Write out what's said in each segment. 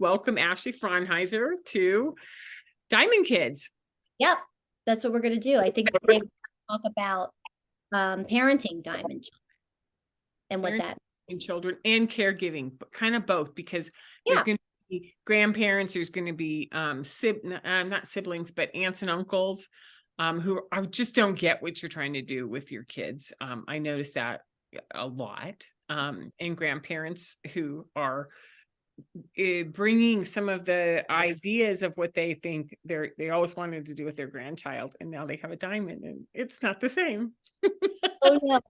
welcome Ashley Fraunheiser to Diamond Kids. Yep, that's what we're going to do. I think today we're going to talk about parenting diamond children and what that and children and caregiving, but kind of both, because there's going to be grandparents, there's going to be not siblings, but aunts and uncles who just don't get what you're trying to do with your kids. I noticed that a lot. And grandparents who are bringing some of the ideas of what they think they always wanted to do with their grandchild, and now they have a diamond, and it's not the same. Oh no,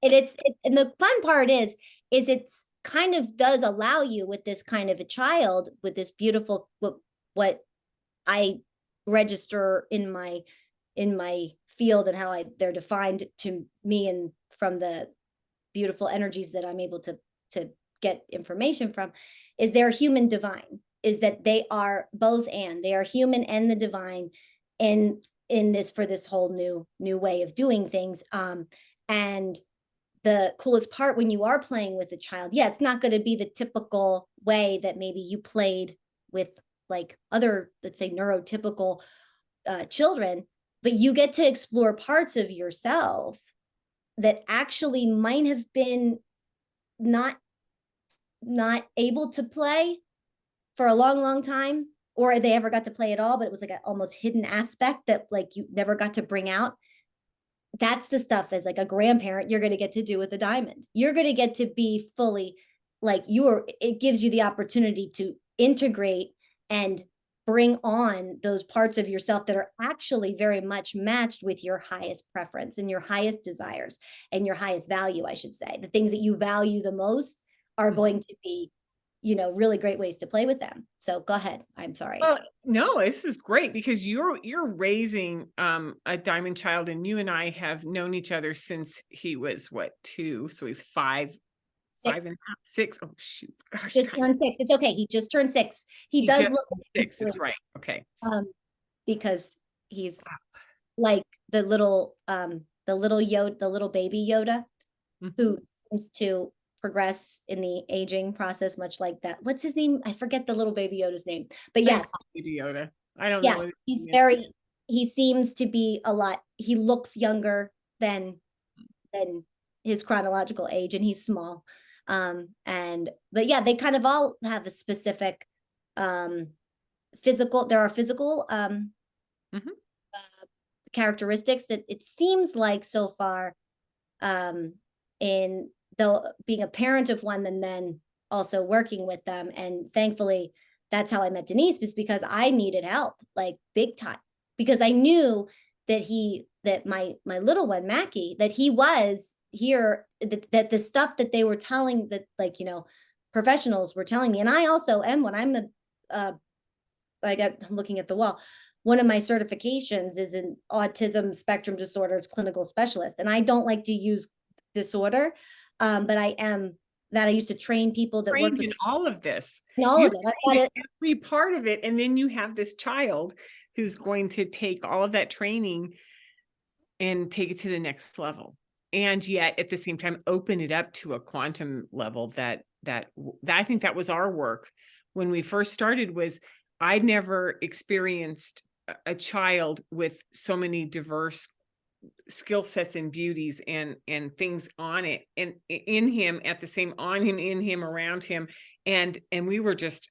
and the fun part is it's kind of does allow you with this kind of a child with this beautiful what I register in my field and how they're defined to me and from the beautiful energies that I'm able to get information from, is they're human divine, is that they are both, and they are human and the divine in this for this whole new way of doing things. And the coolest part when you are playing with a child, it's not going to be the typical way that maybe you played with like other, let's say, neurotypical children, but you get to explore parts of yourself that actually might have been not able to play for a long time, or they ever got to play at all, but it was like an almost hidden aspect that like you never got to bring out. That's the stuff as like a grandparent you're going to get to do with a diamond. You're going to get to be fully like it gives you the opportunity to integrate and bring on those parts of yourself that are actually very much matched with your highest preference and your highest desires and your highest value, I should say. The things that you value the most are going to be, really great ways to play with them. So go ahead. I'm sorry. No, this is great, because you're raising a diamond child, and you and I have known each other since he was 2, so he's 5, 5 and a half, 6. Oh shoot, gosh, just turned 6. It's okay. He just turned 6. He does look 6. That's right. Okay. Because he's like the little Yoda, the little baby Yoda, who seems to progress in the aging process, much like that. What's his name? I forget the little baby Yoda's name, but yes, baby Yoda. I don't know. He seems to be he looks younger than his chronological age, and he's small. But yeah, they kind of all have a specific physical, there are physical characteristics that it seems like so far, in though being a parent of one and then also working with them. And thankfully that's how I met Denise, was because I needed help, like big time, because I knew that my little one, Mackie, that he was here, that the stuff that they were telling, that like, professionals were telling me. And I also am, when I'm I'm looking at the wall, one of my certifications is an autism spectrum disorders clinical specialist. And I don't like to use disorder, but I used to train people that work in all of this. All of it. I got every part of it. And then you have this child who's going to take all of that training and take it to the next level. And yet at the same time, open it up to a quantum level that I think that was our work when we first started. Was I'd never experienced a child with so many diverse skill sets and beauties and things on it, and in him at the same, on him, in him, around him. And we were just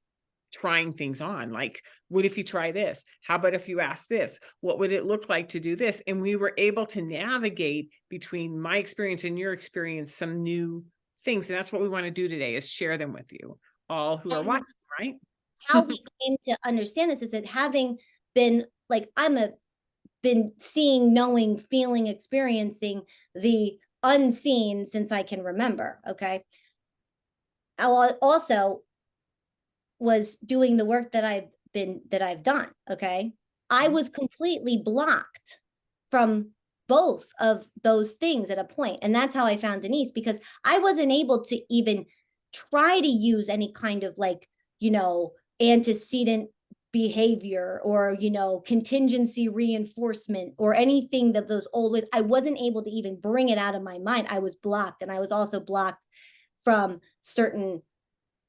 trying things on, like, what if you try this? How about if you ask this? What would it look like to do this? And we were able to navigate between my experience and your experience some new things. And that's what we want to do today, is share them with you all who are watching, right? How we came to understand this is that having been like, been seeing, knowing, feeling, experiencing the unseen since I can remember. Okay. I also was doing the work that I've done. Okay. I was completely blocked from both of those things at a point. And that's how I found Denise, because I wasn't able to even try to use any kind of like, antecedent behavior or, contingency reinforcement or anything that those old ways. I wasn't able to even bring it out of my mind. I was blocked. And I was also blocked from certain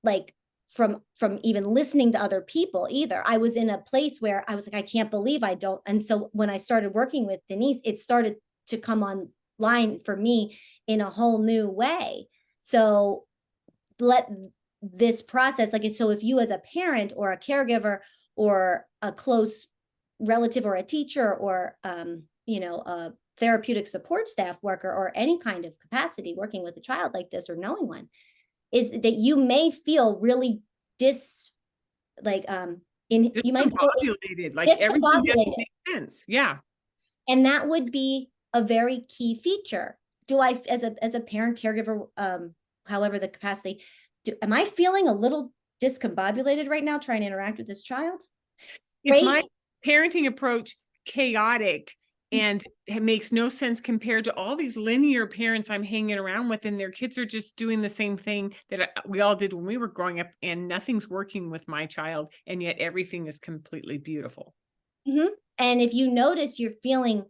like from even listening to other people either. I was in a place where I was like, I can't believe I don't. And so when I started working with Denise, it started to come online for me in a whole new way. So let this process, like, so if you as a parent or a caregiver or a close relative or a teacher or a therapeutic support staff worker or any kind of capacity working with a child like this or knowing one, is that you may feel really you might feel discombobulated, like everything doesn't make sense. Yeah. And that would be a very key feature. Do I, as a parent, caregiver, however the capacity, am I feeling a little discombobulated right now trying to interact with this child? Is my parenting approach chaotic and it makes no sense compared to all these linear parents I'm hanging around with, and their kids are just doing the same thing that we all did when we were growing up, and nothing's working with my child, and yet everything is completely beautiful. And if you notice you're feeling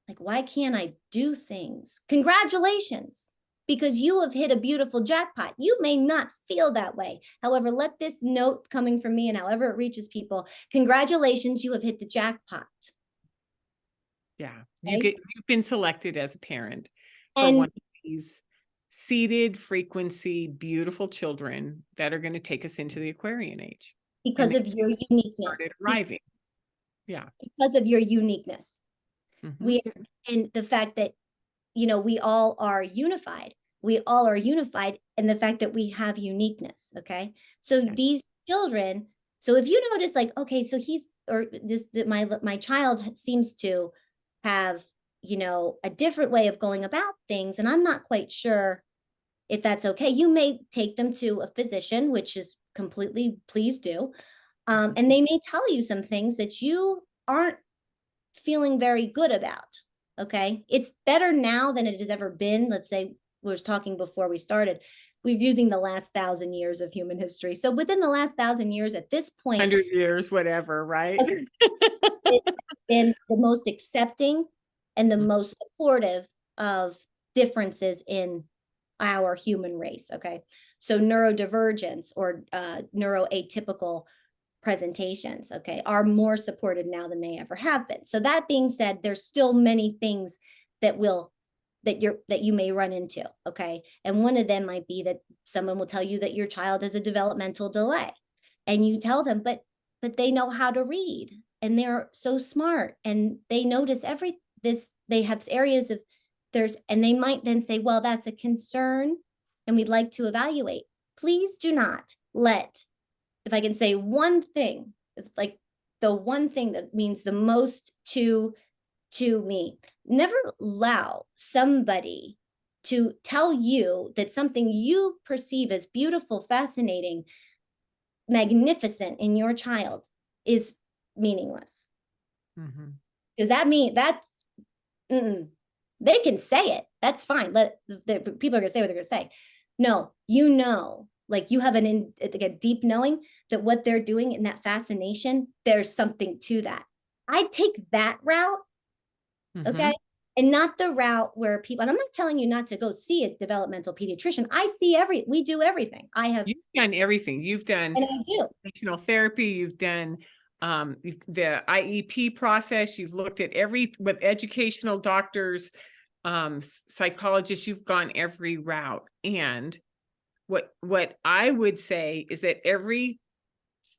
like, why can't I do things? Congratulations, because you have hit a beautiful jackpot. You may not feel that way. However, let this note coming from me, and however it reaches people, congratulations, you have hit the jackpot. Yeah, you've been selected as a parent for And one of these seeded frequency, beautiful children that are going to take us into the Aquarian age. because of your uniqueness. Started arriving. Yeah. Because of your uniqueness. And the fact that, we all are unified. We all are unified in the fact that we have uniqueness. Okay. So these children, so if you notice, like, okay, so my child seems to have, a different way of going about things, and I'm not quite sure if that's okay. You may take them to a physician, which is completely, please do. And they may tell you some things that you aren't feeling very good about. Okay. It's better now than it has ever been. Let's say we were talking before we started, we're using the last 1,000 years of human history. So within the last 1,000 years at this point, 100 years, whatever, right? It's been the most accepting and the most supportive of differences in our human race. Okay. So neurodivergence or neuroatypical presentations, okay, are more supported now than they ever have been. So that being said, there's still many things that you may run into, okay? And one of them might be that someone will tell you that your child has a developmental delay, and you tell them, but they know how to read, and they're so smart, and they notice they have areas of and they might then say, well, that's a concern, and we'd like to evaluate. Please do not let, if I can say one thing, like the one thing that means the most to me, never allow somebody to tell you that something you perceive as beautiful, fascinating, magnificent in your child is meaningless. Does that mean they can say it? That's fine. People are going to say what they're going to say. No, like you have a deep knowing that what they're doing in that fascination, there's something to that. I'd take that route. Okay. And not the route where people, and I'm not telling you not to go see a developmental pediatrician. We do everything. You've done everything. You've done occupational therapy. You've done the IEP process. You've looked at with educational doctors, psychologists, you've gone every route. And what I would say is that everything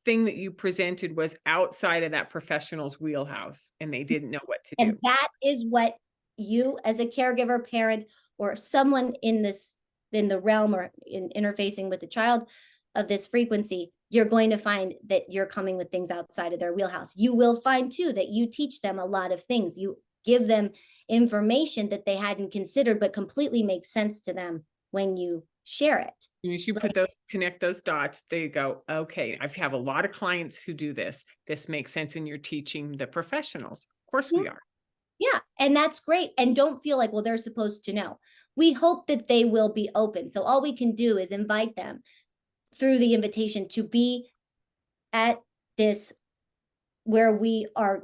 that you presented was outside of that professional's wheelhouse, and they didn't know what to do. And that is what you, as a caregiver, parent, or someone in the realm or in interfacing with a child of this frequency, you're going to find that you're coming with things outside of their wheelhouse. You will find too that you teach them a lot of things. You give them information that they hadn't considered, but completely makes sense to them when you share it. As you connect those dots, they go, okay, I have a lot of clients who do this. This makes sense, and you're teaching the professionals. Of course we are. Yeah, and that's great. And don't feel like, well, they're supposed to know. We hope that they will be open. So all we can do is invite them through the invitation to be at this where we are,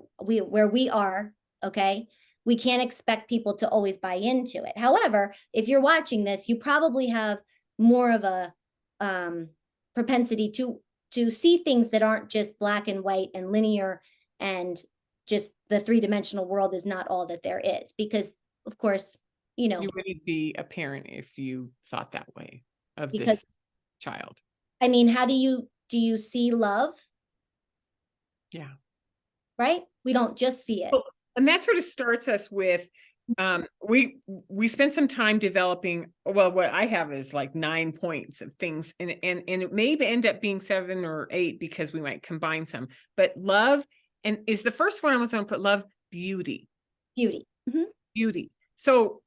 okay? We can't expect people to always buy into it. However, if you're watching this, you probably have more of a propensity to see things that aren't just black and white and linear, and just the three-dimensional world is not all that there is. Because of course, you know, You wouldn't be a parent if you thought that way of because this child. I mean, how do you see love? Yeah. Right? We don't just see it. Well, and that sort of starts us with we spent some time developing, well, what I have is like 9 points of things, and it may end up being 7 or 8 because we might combine some. But love and is the first one I was going to put. Love, beauty. Beauty. Beauty. So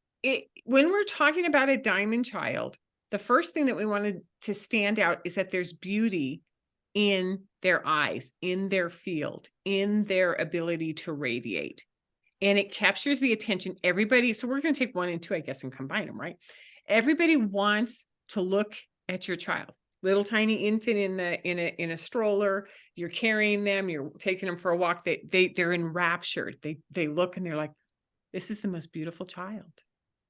when we're talking about a diamond child, the first thing that we wanted to stand out is that there's beauty in their eyes, in their field, in their ability to radiate. And it captures the attention. Everybody, so we're going to take 1 and 2, I guess, and combine them, right? Everybody wants to look at your child. Little tiny infant in a stroller, you're carrying them, you're taking them for a walk. They're enraptured. They look and they're like, this is the most beautiful child.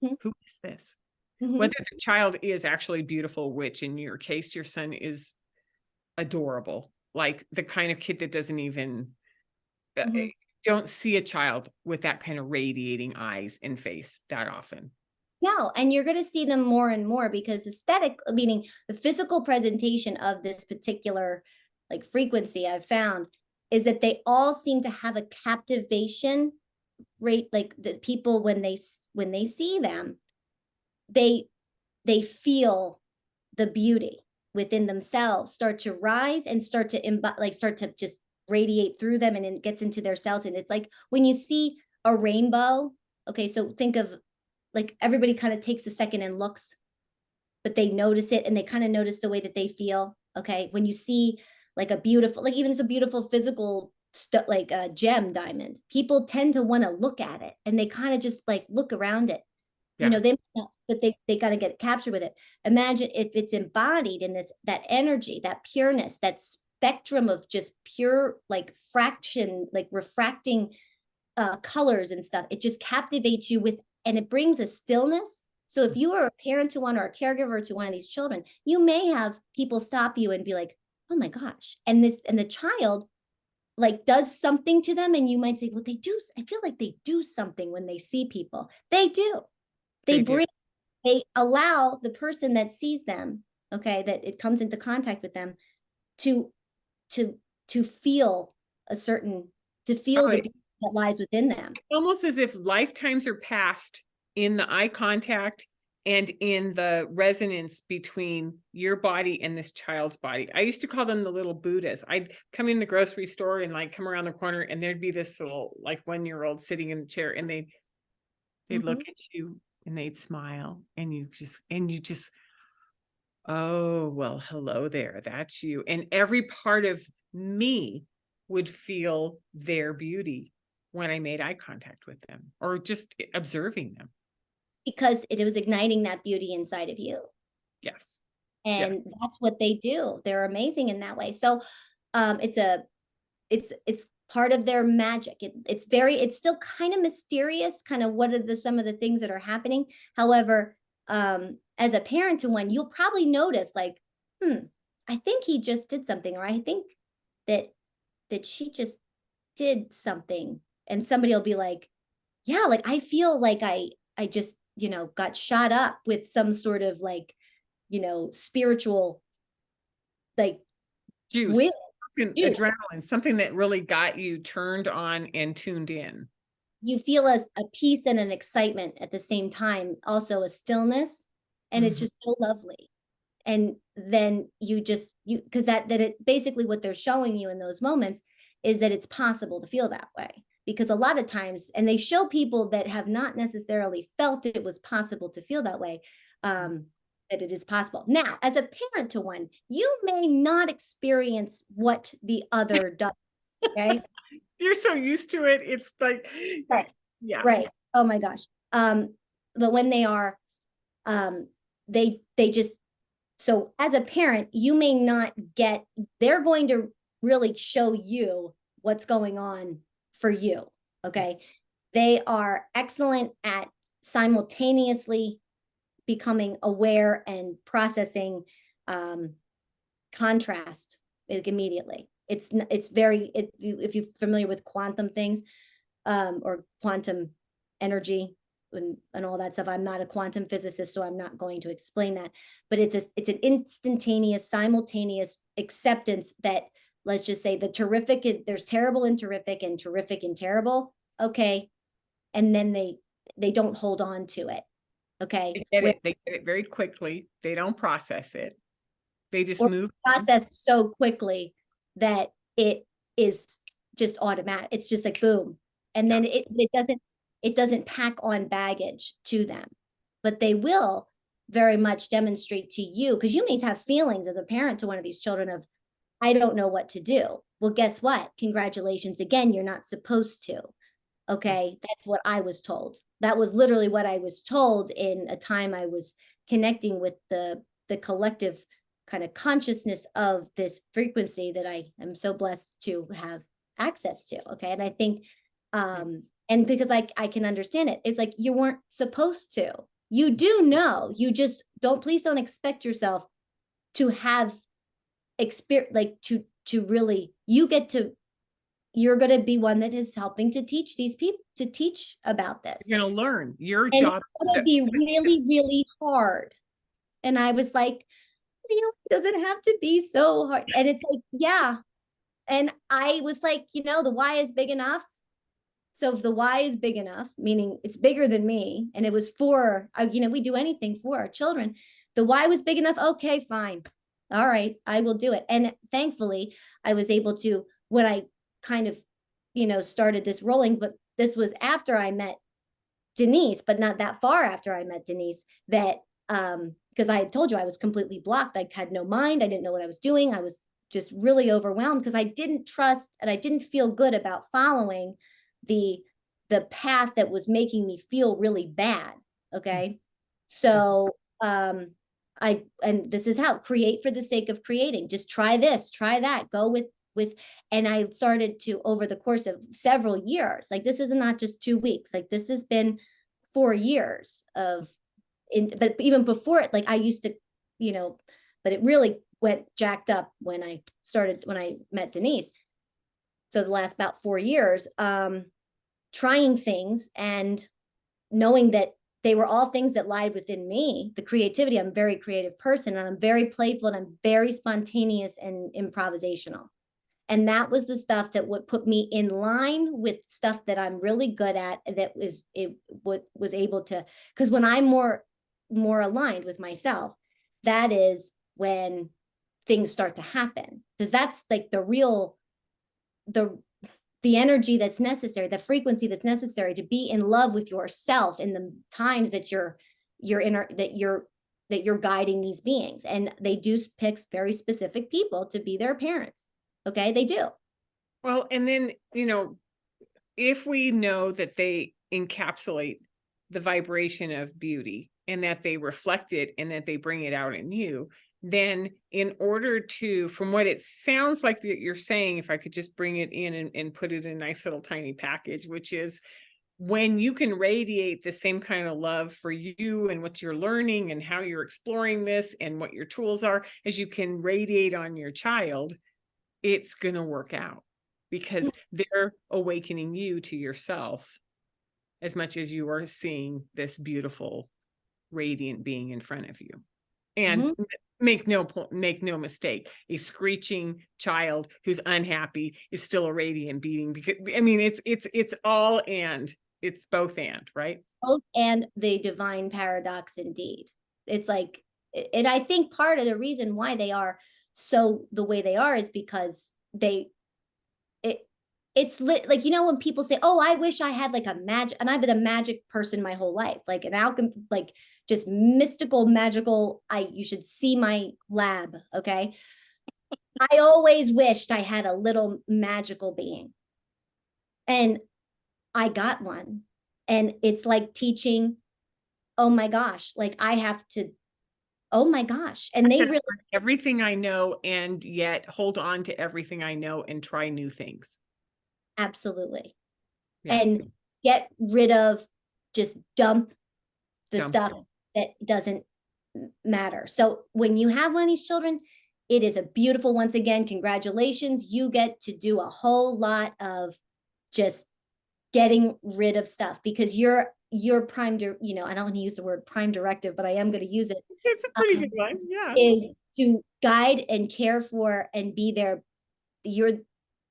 Who is this? Whether the child is actually beautiful, which in your case, your son is adorable, like the kind of kid that doesn't even don't see a child with that kind of radiating eyes and face that often. No, and you're going to see them more and more, because aesthetic, meaning the physical presentation of this particular like frequency, I've found is that they all seem to have a captivation rate. Like the people, when they see them, they feel the beauty within themselves start to rise and start to just radiate through them, and it gets into their cells. And it's like when you see a rainbow, okay, so think of like everybody kind of takes a second and looks, but they notice it, and they kind of notice the way that they feel. Okay, when you see like a beautiful, like even it's a beautiful physical like a gem diamond, people tend to want to look at it, and they kind of just like look around it. Yeah. They, but they got to get captured with it. Imagine if it's embodied in that energy, that pureness, that spectrum of just pure like fraction, like refracting colors and stuff. It just captivates you with, and it brings a stillness. So if you are a parent to one or a caregiver to one of these children, you may have people stop you and be like, oh my gosh. And the child like does something to them. And you might say, well, they do. I feel like they do something when they see people. They do. They allow the person that sees them, okay, that it comes into contact with them, to feel the beauty that lies within them. Almost as if lifetimes are passed in the eye contact and in the resonance between your body and this child's body. I used to call them the little Buddhas. I'd come in the grocery store and like come around the corner, and there'd be this little like 1-year-old sitting in the chair, and they'd look at you and they'd smile, and you just, oh, well, hello there, that's you. And every part of me would feel their beauty when I made eye contact with them or just observing them. Because it was igniting that beauty inside of you. Yes. And that's what they do. They're amazing in that way. So it's part of their magic. It's still kind of mysterious, kind of what are some of the things that are happening. However, as a parent to one, you'll probably notice like, I think he just did something, or I think that she just did something. And somebody will be like, yeah, like I feel like I just, got shot up with some sort of like, spiritual like juice, adrenaline, something that really got you turned on and tuned in. You feel a peace and an excitement at the same time, also a stillness, and it's just so lovely. And then because that it basically what they're showing you in those moments is that it's possible to feel that way. Because a lot of times, and they show people that have not necessarily felt it was possible to feel that way, that it is possible. Now, as a parent to one, you may not experience what the other does, okay? You're so used to it. It's like, right. Yeah. Right. Oh my gosh. But when they are, they just, so as a parent, you may not get, they're going to really show you what's going on for you. Okay. They are excellent at simultaneously becoming aware and processing contrast like immediately. It's very, if you're familiar with quantum things, or quantum energy and all that stuff. I'm not a quantum physicist, so I'm not going to explain that, but it's an instantaneous, simultaneous acceptance that, let's just say, the terrific, there's terrible and terrific and terrible. Okay. And then they don't hold on to it. Okay. They get it very quickly. They don't process it. They just Or move on. process so quickly that it is just automatic. It's just like boom. And then it doesn't pack on baggage to them, but they will very much demonstrate to you, because you may have feelings as a parent to one of these children of, I don't know what to do. Well, guess what? Congratulations again, you're not supposed to. Okay, that's what I was told. That was literally what I was told in a time I was connecting with the collective kind of consciousness of this frequency that I am so blessed to have access to. Okay. And I think, and because I can understand it, it's like you weren't supposed to. You do know, you just please don't expect yourself to have experience, like to really, you're going to be one that is helping to teach these people, to teach about this. You're going to learn. Your and job it's going to be really, really hard. And I was like, it doesn't have to be so hard. And it's like, yeah. And I was like, the why is big enough. So if the why is big enough, meaning it's bigger than me, and it was for, we do anything for our children. The why was big enough. Okay, fine. All right, I will do it. And thankfully I was able to, when I kind of, started this rolling, but this was after I met Denise, but not that far after I met Denise, that, because I had told you I was completely blocked. I had no mind. I didn't know what I was doing. I was just really overwhelmed because I didn't trust and I didn't feel good about following the path that was making me feel really bad. Okay. So, and this is how, create for the sake of creating. Just try this, try that, go with, and I started to, over the course of several years, like this is not just 2 weeks, like this has been 4 years of, but even before it, like I used to, but it really went jacked up when I met Denise. So the last about 4 years, trying things and knowing that they were all things that lied within me, the creativity. I'm a very creative person, and I'm very playful, and I'm very spontaneous and improvisational. And that was the stuff that would put me in line with stuff that I'm really good at. That was able to, because when I'm more aligned with myself, that is when things start to happen. Because that's like the energy that's necessary, the frequency that's necessary to be in love with yourself in the times that you're guiding these beings. And they do pick very specific people to be their parents. Okay, they do. Well, and then, if we know that they encapsulate the vibration of beauty and that they reflect it and that they bring it out in you, then in order to, from what it sounds like that you're saying, if I could just bring it in and put it in a nice little tiny package, which is when you can radiate the same kind of love for you and what you're learning and how you're exploring this and what your tools are, as you can radiate on your child, it's going to work out because they're awakening you to yourself as much as you are seeing this beautiful, radiant being in front of you. And make no mistake, a screeching child who's unhappy is still a radiant being, because I mean it's all, and it's both, and right, both and the divine paradox indeed. It's like, and I think part of the reason why they are so the way they are is because it's lit, like, when people say, oh, I wish I had like a magic, and I've been a magic person my whole life, like an alchemy, like just mystical, magical. You should see my lab. Okay. I always wished I had a little magical being, and I got one. And it's like teaching, oh my gosh, like I have to, oh my gosh. And they really, everything I know, and yet hold on to everything I know and try new things. Absolutely. Yeah. And get rid of, just dump the stuff that doesn't matter. So when you have one of these children, It is a beautiful, once again, congratulations. You get to do a whole lot of just getting rid of stuff because your prime, you know, I don't want to use the word prime directive, but I am going to use it. It's a pretty good one. Yeah. Is to guide and care for and be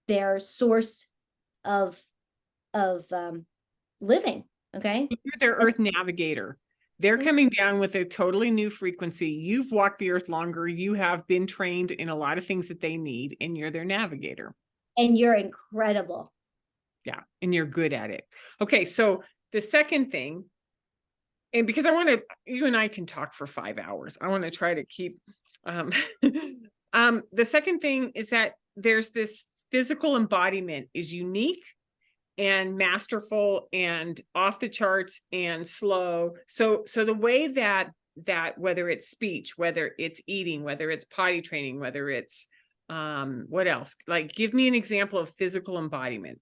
their source of living. Okay. You're their earth navigator. They're coming down with a totally new frequency. You've walked the earth longer. You have been trained in a lot of things that they need, and you're their navigator. And you're incredible. Yeah. And you're good at it. Okay. So the second thing, and because I want to, you and I can talk for 5 hours. I want to try to keep, um, the second thing is that there's this physical embodiment is unique and masterful and off the charts and slow. So the way that whether it's speech, whether it's eating, whether it's potty training, whether it's what else? Like give me an example of physical embodiment.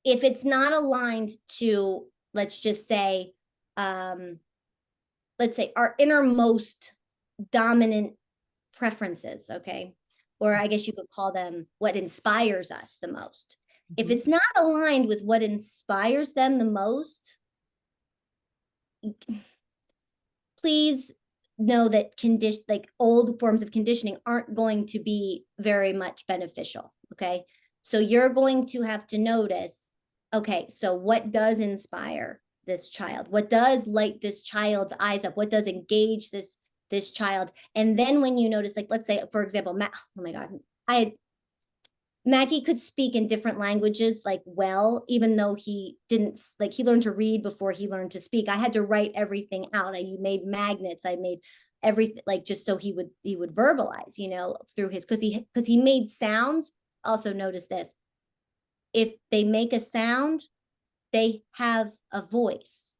If it's not aligned to, let's just say, let's say our innermost dominant preferences, okay? Or I guess you could call them what inspires us the most. If it's not aligned with what inspires them the most, please know that like old forms of conditioning aren't going to be very much beneficial, okay? So you're going to have to notice, okay, so what does inspire this child? What does light this child's eyes up? What does engage this child? And then when you notice, like, let's say, for example, oh my God, Maggie could speak in different languages, like, well, even though he didn't, like, he learned to read before he learned to speak. I had to write everything out. I made magnets. I made everything, like, just so he would verbalize, you know, through his, because he made sounds. Also notice this. If they make a sound, they have a voice.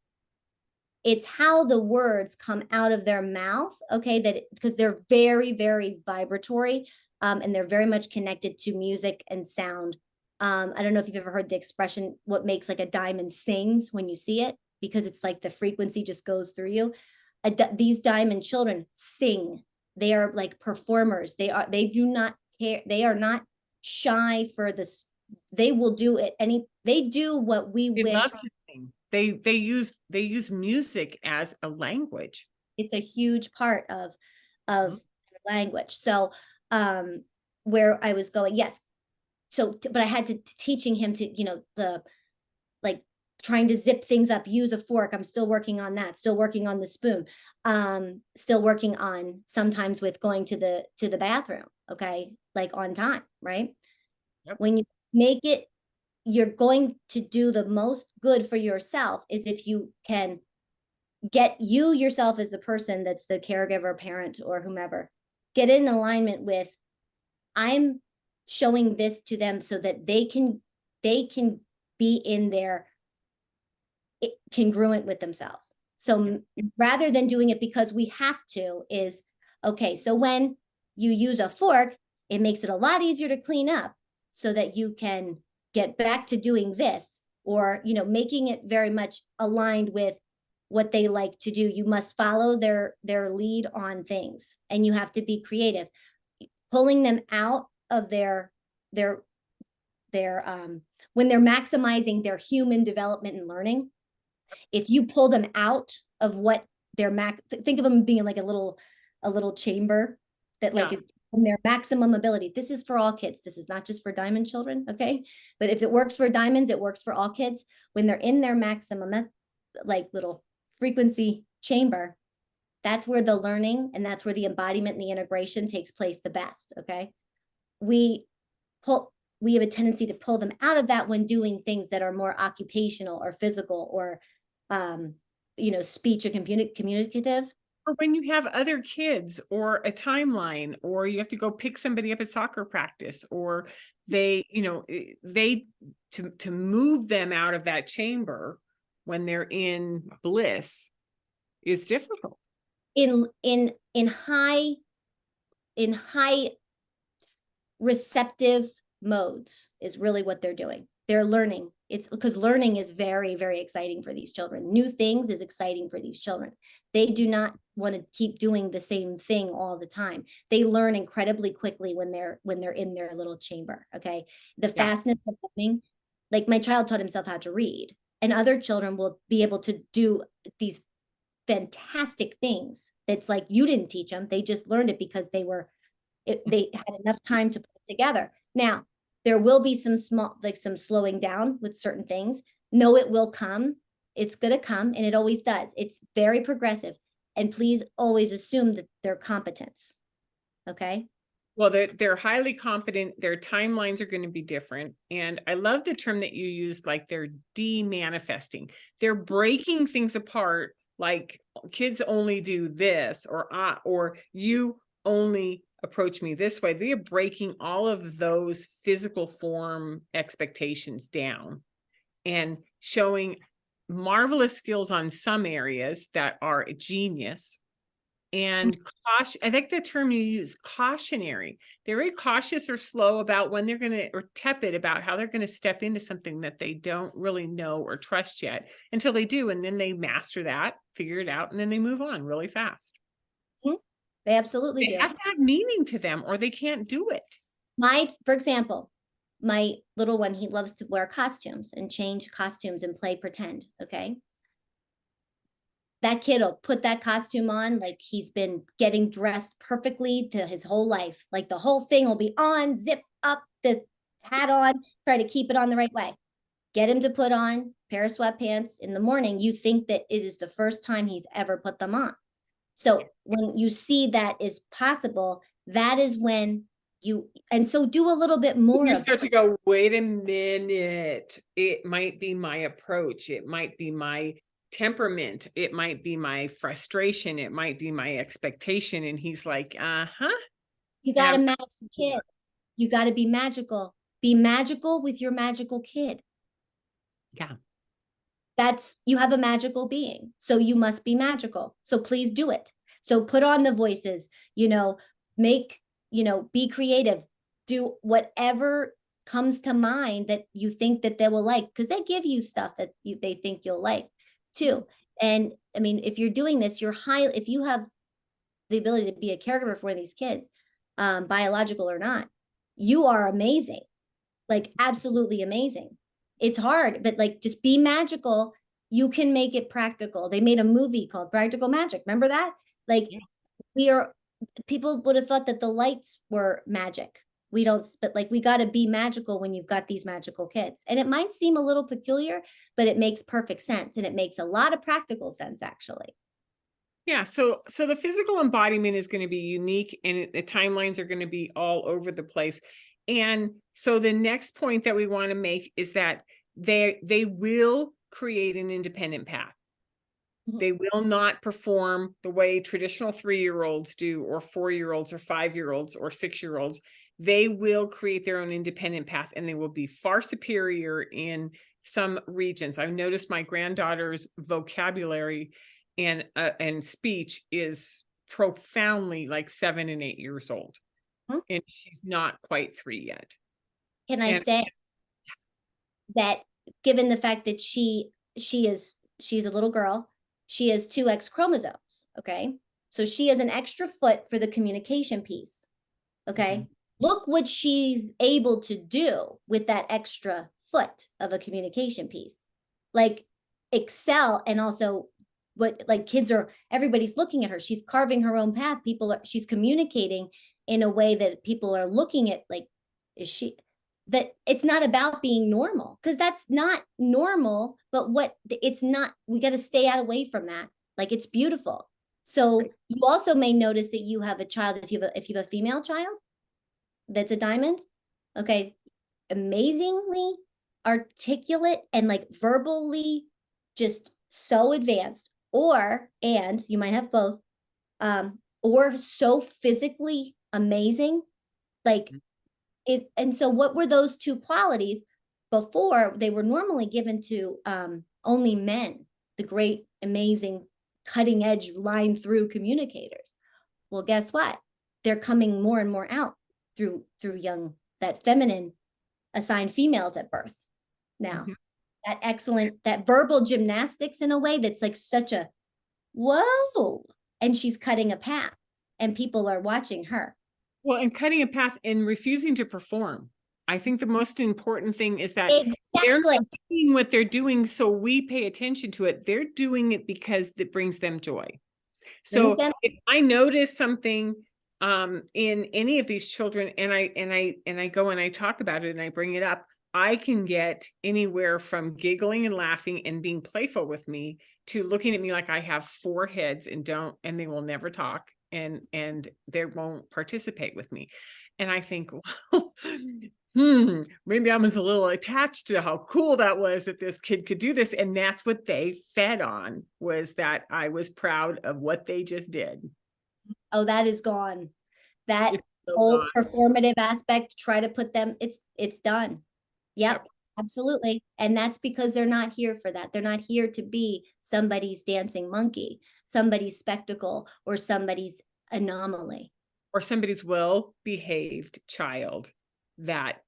It's how the words come out of their mouth, okay, because they're very, very vibratory. And they're very much connected to music and sound. I don't know if you've ever heard the expression, what makes like a diamond sings when you see it, because it's like the frequency just goes through you. These diamond children sing. They are like performers. They do not care. They are not shy for this. They will do it. They do what we They wish. love to sing. They use music as a language. It's a huge part of language. So where I was going, yes. So, but I had to teaching him to, you know, like trying to zip things up, use a fork. I'm still working on that, still working on the spoon, still working on sometimes with going to the bathroom, okay, like on time, right? Yep. When you make it, you're going to do the most good for yourself is if you can get you yourself as the person that's the caregiver, parent, or whomever, get in alignment with, I'm showing this to them so that they can be in their congruent with themselves. So rather than doing it because we have to, is okay, so when you use a fork, it makes it a lot easier to clean up so that you can get back to doing this, or, you know, making it very much aligned with what they like to do. You must follow their lead on things, and you have to be creative, pulling them out of their when they're maximizing their human development and learning. If you pull them out of what their think of them being like a little chamber that like in their maximum ability. This is for all kids. This is not just for diamond children, okay? But if it works for diamonds, it works for all kids. When they're in their maximum, that like little frequency chamber, that's where the learning and that's where the embodiment and the integration takes place the best, okay? We have a tendency to pull them out of that when doing things that are more occupational or physical or, you know, speech or communicative. Or when you have other kids or a timeline, or you have to go pick somebody up at soccer practice, or they, you know, to move them out of that chamber when they're in bliss is difficult. In high receptive modes is really what they're doing. They're learning. It's because learning is very, very exciting for these children. New things is exciting for these children. They do not want to keep doing the same thing all the time. They learn incredibly quickly when they're in their little chamber. Okay. The Yeah. fastness of learning, like my child taught himself how to read, and other children will be able to do these fantastic things. It's like you didn't teach them. They just learned it because they had enough time to put it together. Now, there will be some some slowing down with certain things. No, it will come. It's going to come, and it always does. It's very progressive. And please always assume that they're competence. Okay. Well, they're highly competent. Their timelines are going to be different. And I love the term that you used, like they're de-manifesting. They're breaking things apart, like kids only do this, or you only approach me this way. They are breaking all of those physical form expectations down and showing marvelous skills on some areas that are genius. And caution, I think the term you use, cautionary. They're very cautious or slow about when they're going to, or tepid about how they're going to step into something that they don't really know or trust yet until they do. And then they master that, figure it out, and then they move on really fast. They absolutely do. It has to have meaning to them or they can't do it. For example, my little one, he loves to wear costumes and change costumes and play pretend. Okay. That kid will put that costume on like he's been getting dressed perfectly to his whole life. Like the whole thing will be on, zip up, the hat on, try to keep it on the right way. Get him to put on a pair of sweatpants in the morning. You think that it is the first time he's ever put them on. So when you see that is possible, that is when and so do a little bit more. You start to go, wait a minute. It might be my approach. It might be my temperament. It might be my frustration. It might be my expectation. And he's like, you got to match the kid. You got to be magical. Be magical with your magical kid. Yeah. You have a magical being. So you must be magical. So please do it. So put on the voices, be creative, do whatever comes to mind that you think that they will like, because they give you stuff that they think you'll like too. And I mean, if you're doing this, if you have the ability to be a caregiver for one of these kids, biological or not, you are amazing, like absolutely amazing. It's hard, but like just be magical. You can make it practical. They made a movie called Practical Magic. Remember that? Like people would have thought that the lights were magic. We don't, but like we got to be magical when you've got these magical kids. And it might seem a little peculiar, but it makes perfect sense. And it makes a lot of practical sense, actually. Yeah. So the physical embodiment is going to be unique and the timelines are going to be all over the place. And so the next point that we want to make is that they will create an independent path. They will not perform the way traditional 3-year-olds do, or 4-year-olds, or 5-year-olds, or 6-year-olds. They will create their own independent path, and they will be far superior in some regions. I've noticed my granddaughter's vocabulary and speech is profoundly like 7 and 8 years old, and she's not quite 3 yet. Can I say that given the fact that she's a little girl, she has 2 X chromosomes. Okay. So she has an extra foot for the communication piece. Okay. Look what she's able to do with that extra foot of a communication piece. Like excel. And also what like everybody's looking at her. She's carving her own path. She's communicating in a way that people are looking at, like, that it's not about being normal, because that's not normal, but we got to stay away from that. Like, it's beautiful. So you also may notice that you have a child, if you have a female child that's a diamond, okay, amazingly articulate and like verbally just so advanced, and you might have both, or so physically amazing, like and so what were those 2 qualities before? They were normally given to only men, the great, amazing, cutting edge line through communicators. Well, guess what? They're coming more and more out through that feminine assigned females at birth. now. Mhm. That excellent, that verbal gymnastics in a way that's like such a whoa. And she's cutting a path and people are watching her. Well, and cutting a path and refusing to perform. I think the most important thing is that they're Exactly. not doing what they're doing so we pay attention to it. They're doing it because it brings them joy. Brings So them. if I notice something in any of these children and I go and I talk about it and I bring it up, I can get anywhere from giggling and laughing and being playful with me to looking at me like I have four heads and they will never talk and they won't participate with me. And I think, well, maybe I was a little attached to how cool that was that this kid could do this. And that's what they fed on, was that I was proud of what they just did. Oh, that is gone. That It's so whole gone. performative aspect, try to put them, it's done. Yep, Yep. absolutely. And that's because they're not here for that. They're not here to be somebody's dancing monkey, somebody's spectacle, or somebody's anomaly. Or somebody's well-behaved child that,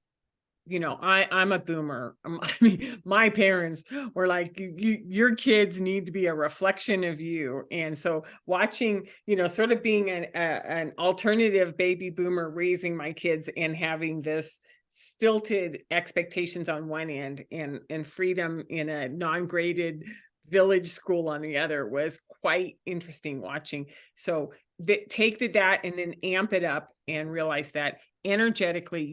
I'm a boomer. I mean, my parents were like, your kids need to be a reflection of you. And so watching, sort of being an alternative baby boomer raising my kids and having this stilted expectations on one end and freedom in a non-graded village school on the other was quite interesting watching. So take that and then amp it up and realize that energetically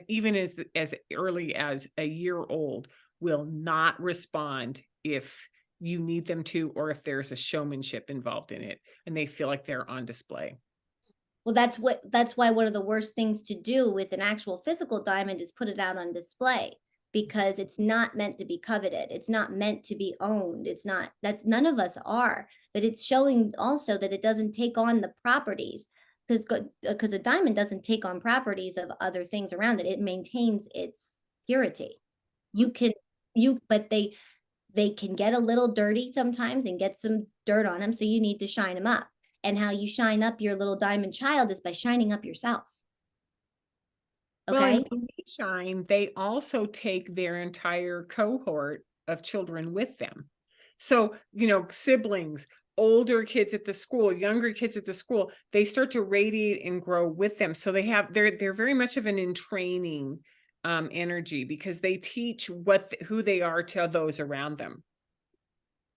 even as early as a year old will not respond if you need them to, or if there's a showmanship involved in it and they feel like they're on display. Well, that's why one of the worst things to do with an actual physical diamond is put it out on display, because it's not meant to be coveted. It's not meant to be owned. It's not, that's none of us are, but it's showing also that it doesn't take on the properties, because a diamond doesn't take on properties of other things around it. It maintains its purity. You can but they can get a little dirty sometimes and get some dirt on them, so you need to shine them up. And how you shine up your little diamond child is by shining up yourself. Well, Okay. and when they shine, they also take their entire cohort of children with them. So, siblings, older kids at the school, younger kids at the school, they start to radiate and grow with them. So they're very much of an in training energy, because they teach who they are to those around them.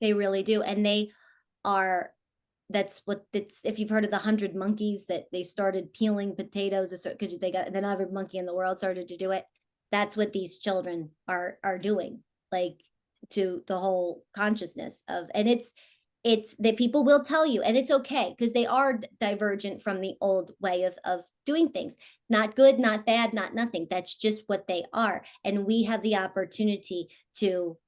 They really do. And they are, that's what it's, if you've heard of the 100 monkeys that they started peeling potatoes because they got, then every monkey in the world started to do it. That's what these children are doing, like, to the whole consciousness of, and it's that people will tell you, and it's okay, because they are divergent from the old way of doing things. Not good, not bad, not nothing. That's just what they are. And we have the opportunity to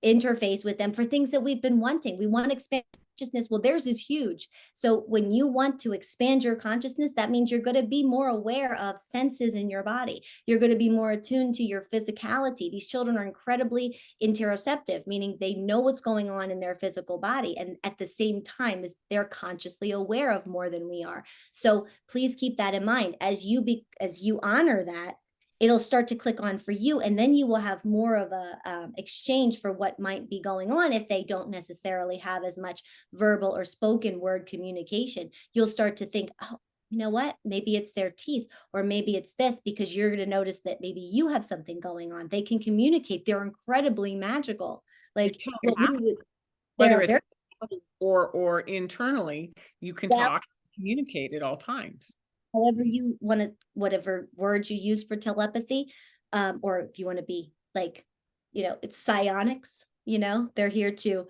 interface with them for things that we've been wanting. We want to expand consciousness. Well, theirs is huge. So when you want to expand your consciousness, that means you're going to be more aware of senses in your body. You're going to be more attuned to your physicality. These children are incredibly interoceptive, meaning they know what's going on in their physical body. And at the same time, they're consciously aware of more than we are. So please keep that in mind as you honor that. It'll start to click on for you, and then you will have more of a exchange for what might be going on. If they don't necessarily have as much verbal or spoken word communication, you'll start to think, oh, you know what, maybe it's their teeth, or maybe it's this, because you're going to notice that maybe you have something going on. They can communicate. They're incredibly magical, like what we would, Whether they're it's very or internally, you can well, talk, communicate at all times. however you want to, whatever words you use for telepathy, or if you want to be like, it's psionics, they're here to,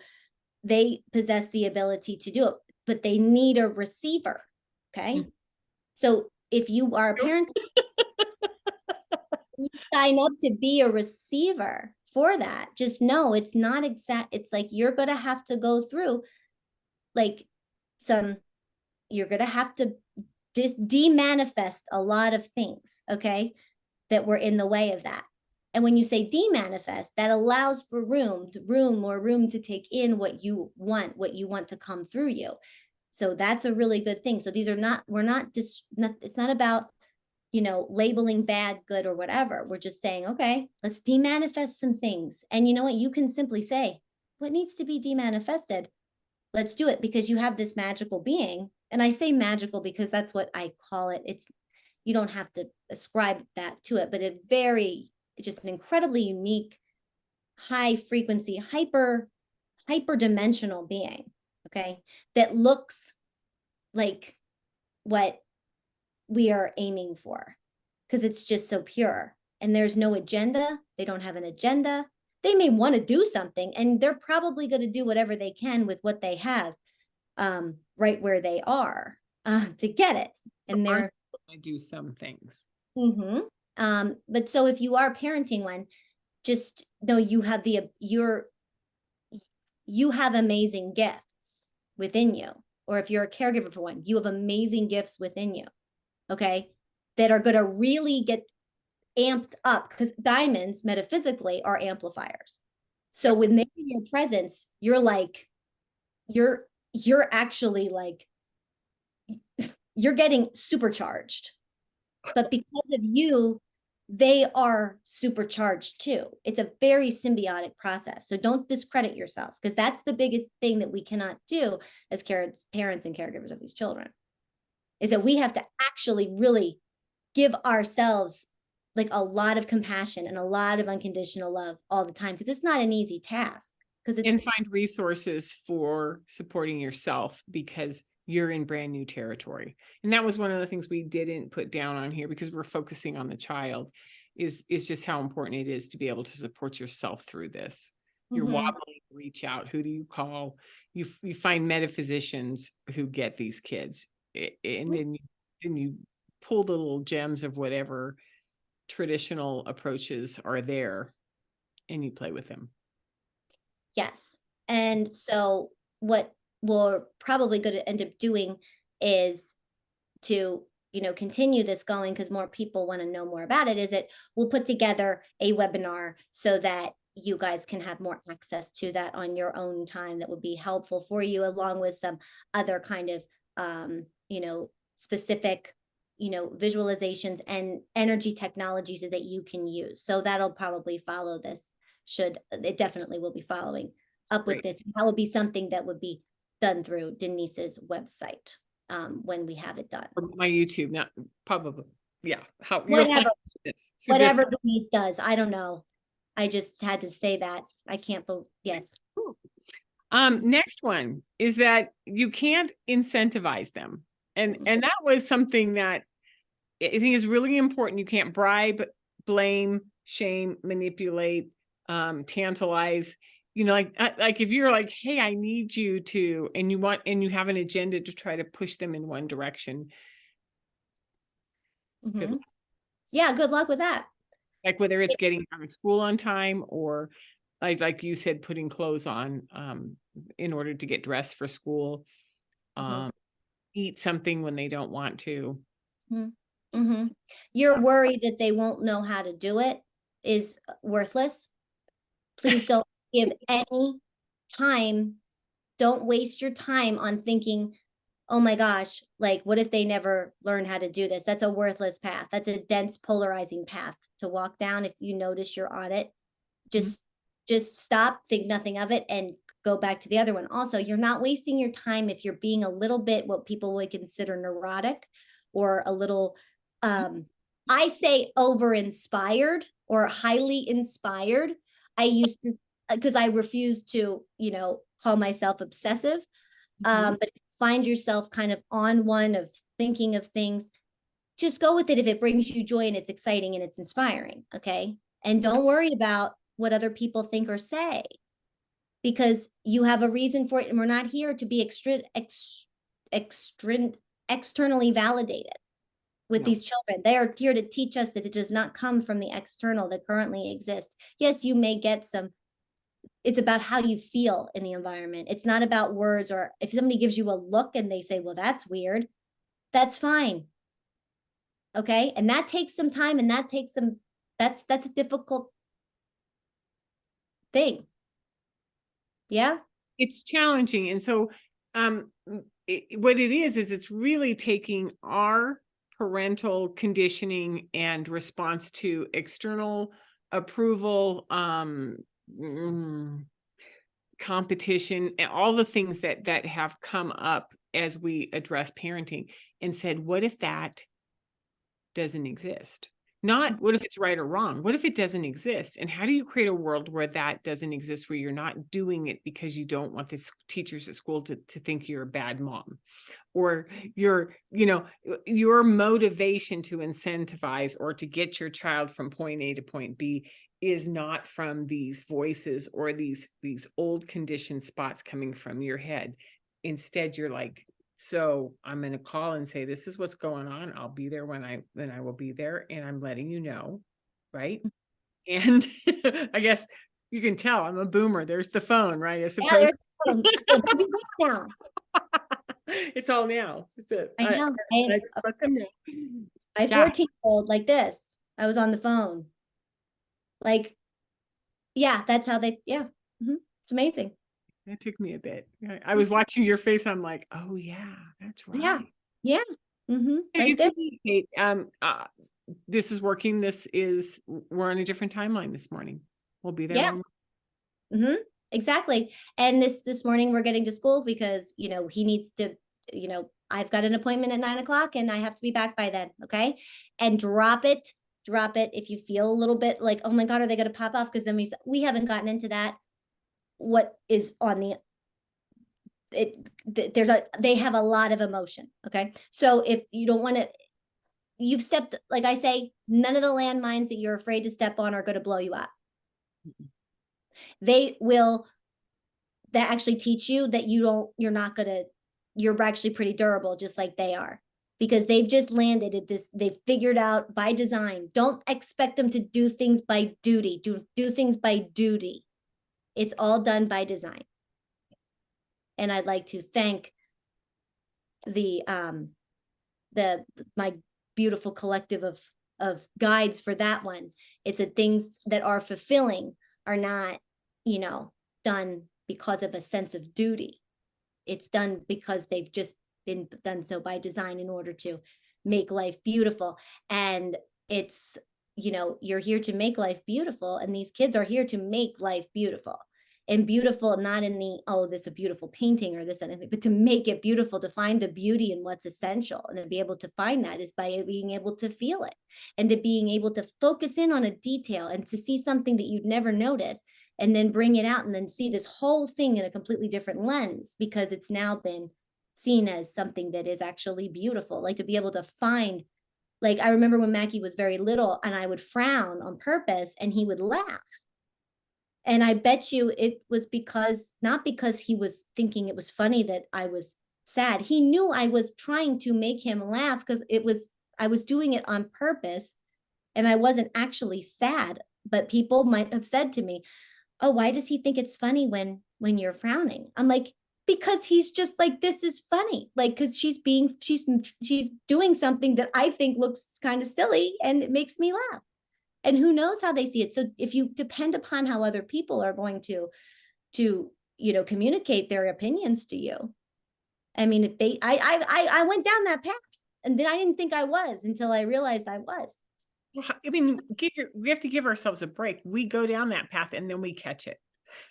they possess the ability to do it, but they need a receiver. Okay. Mm. So if you are a parent, you sign up to be a receiver for that. Just know it's not exact. It's like you're going to have to go through like you're going to have to de-manifest a lot of things, okay, that were in the way of that. And when you say de-manifest, that allows for room to take in what you want to come through you. So that's a really good thing. So these are not, it's not about, labeling bad, good, or whatever. We're just saying, okay, let's demanifest some things. And you know what? You can simply say, what needs to be demanifested? Let's do it, because you have this magical being. And I say magical because that's what I call it. You don't have to ascribe that to it, but it's just an incredibly unique, high frequency, hyper dimensional being. Okay. That looks like what we are aiming for, because it's just so pure, and there's no agenda. They don't have an agenda. They may want to do something, and they're probably going to do whatever they can with what they have, right where they are, to get it. So And they're I do some things. but so if you are parenting one, just know you have you have amazing gifts within you. Or if you're a caregiver for one, you have amazing gifts within you, okay, that are going to really get amped up, because diamonds metaphysically are amplifiers. So when they're in your presence, you're like, you're actually like, you're getting supercharged. But because of you, they are supercharged too. It's a very symbiotic process. So don't discredit yourself, because that's the biggest thing that we cannot do as parents and caregivers of these children, is that we have to actually really give ourselves like a lot of compassion and a lot of unconditional love all the time, because it's not an easy task. And find resources for supporting yourself, because you're in brand new territory. And that was one of the things we didn't put down on here, because we're focusing on the child, is just how important it is to be able to support yourself through this. You're wobbling, reach out. Who do you call? You find metaphysicians who get these kids, and then you pull the little gems of whatever traditional approaches are there, and you play with them. Yes. And so what we're probably going to end up doing is to, continue this going, because more people want to know more about it, is that we'll put together a webinar so that you guys can have more access to that on your own time. That would be helpful for you, along with some other kind of, specific, visualizations and energy technologies that you can use. So that'll probably follow this. It definitely will be following up with this. That would be something that would be done through Denise's website, when we have it done. Or my YouTube, not probably, yeah. Whatever Denise does, I don't know. I just had to say that. I can't believe, yes. Next one is that you can't incentivize them. And that was something that I think is really important. You can't bribe, blame, shame, manipulate, tantalize. Like if you're like, hey, I need you to, and you have an agenda to try to push them in one direction. Yeah, good luck with that. Like whether it's getting out of school on time, or like you said, putting clothes on in order to get dressed for school, eat something when they don't want to. You're worried that they won't know how to do it is worthless. Please don't give any time. Don't waste your time on thinking, oh my gosh, like, what if they never learn how to do this? That's a worthless path. That's a dense, polarizing path to walk down. If you notice you're on it, just stop, think nothing of it, and go back to the other one. Also, you're not wasting your time if you're being a little bit what people would consider neurotic, or a little, I say over-inspired or highly inspired. I used to, because I refuse to, call myself obsessive. But find yourself kind of on one of thinking of things, just go with it if it brings you joy and it's exciting and it's inspiring. Okay. And don't worry about what other people think or say, because you have a reason for it. And we're not here to be externally validated with these children. They are here to teach us that it does not come from the external that currently exists. Yes, you may get some. It's about how you feel in the environment. It's not about words, or if somebody gives you a look and they say, well, that's weird, that's fine. Okay. And that takes some time, and that takes some, that's a difficult thing. Yeah. It's challenging. And so what it is it's really taking our parental conditioning and response to external approval, competition, and all the things that have come up as we address parenting, and said, what if that doesn't exist? Not what if it's right or wrong? What if it doesn't exist? And how do you create a world where that doesn't exist, where you're not doing it because you don't want the teachers at school to think you're a bad mom, or your motivation to incentivize or to get your child from point A to point B is not from these voices or these old conditioned spots coming from your head. Instead, you're like, so I'm going to call and say, this is what's going on. I'll be there when I will be there, and I'm letting you know, right? And I guess you can tell I'm a boomer. There's the phone, right? As Yeah, opposed there's they do this now. it's all now. It's it. I know. I just let them know. My Yeah. 14-year-old like this. I was on the phone. Like, yeah, that's how they, yeah. It's amazing. That took me a bit. I was watching your face. I'm like, oh yeah, that's right. Yeah. Yeah. You Right there. communicate. This is working. We're on a different timeline this morning. We'll be there. Yeah. Exactly. And this morning we're getting to school because, he needs to, I've got an appointment at 9 o'clock and I have to be back by then. Okay. And drop it. If you feel a little bit like, oh my God, are they going to pop off? Because then we haven't gotten into that. What is on they have a lot of emotion. Okay. So if you don't want to, you've stepped, like I say, none of the landmines that you're afraid to step on are going to blow you up. They will, that actually teach you that you're actually pretty durable, just like they are, because they've just landed at this. They've figured out by design. Don't expect them to do things by duty. Do things by duty. It's all done by design. And I'd like to thank my beautiful collective of guides for that one. It's that things that are fulfilling are not, done because of a sense of duty. It's done because they've just been done so by design in order to make life beautiful. And it's, you're here to make life beautiful, and these kids are here to make life beautiful. And beautiful, not in the, oh, that's a beautiful painting or this and anything, but to make it beautiful, to find the beauty in what's essential. And to be able to find that is by being able to feel it, and to being able to focus in on a detail and to see something that you'd never noticed, and then bring it out and then see this whole thing in a completely different lens, because it's now been seen as something that is actually beautiful. Like to be able to find, like, I remember when Mackie was very little and I would frown on purpose and he would laugh. And I bet you it was not because he was thinking it was funny that I was sad. He knew I was trying to make him laugh because I was doing it on purpose and I wasn't actually sad. But people might have said to me, oh, why does he think it's funny when you're frowning? I'm like, because he's just like, this is funny. Like, because she's doing something that I think looks kind of silly and it makes me laugh. And who knows how they see it. So if you depend upon how other people are going to communicate their opinions to you. I mean, if I went down that path, and then I didn't think I was until I realized I was. I mean, we have to give ourselves a break. We go down that path and then we catch it.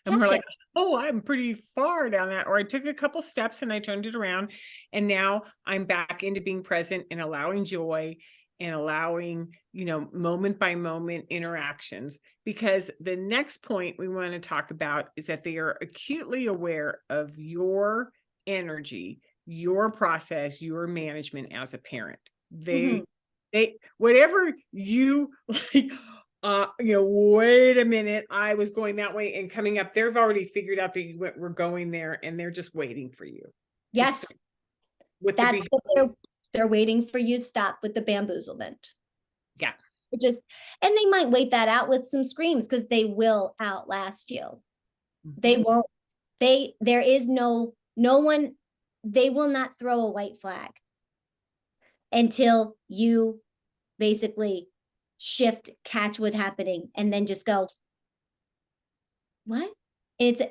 And we're like, oh, I'm pretty far down that. Or I took a couple steps and I turned it around. And now I'm back into being present and allowing joy and allowing, moment by moment interactions. Because the next point we want to talk about is that they are acutely aware of your energy, your process, your management as a parent. They whatever you like, wait a minute, I was going that way and coming up, they've already figured out that we're going there, and they're just waiting for you. Yes. That's what they're waiting for you. Stop with the bamboozlement. Yeah. And they might wait that out with some screams, because they will outlast you. They won't, there is no one, they will not throw a white flag until you basically shift, catch what's happening, and then just go, what? It's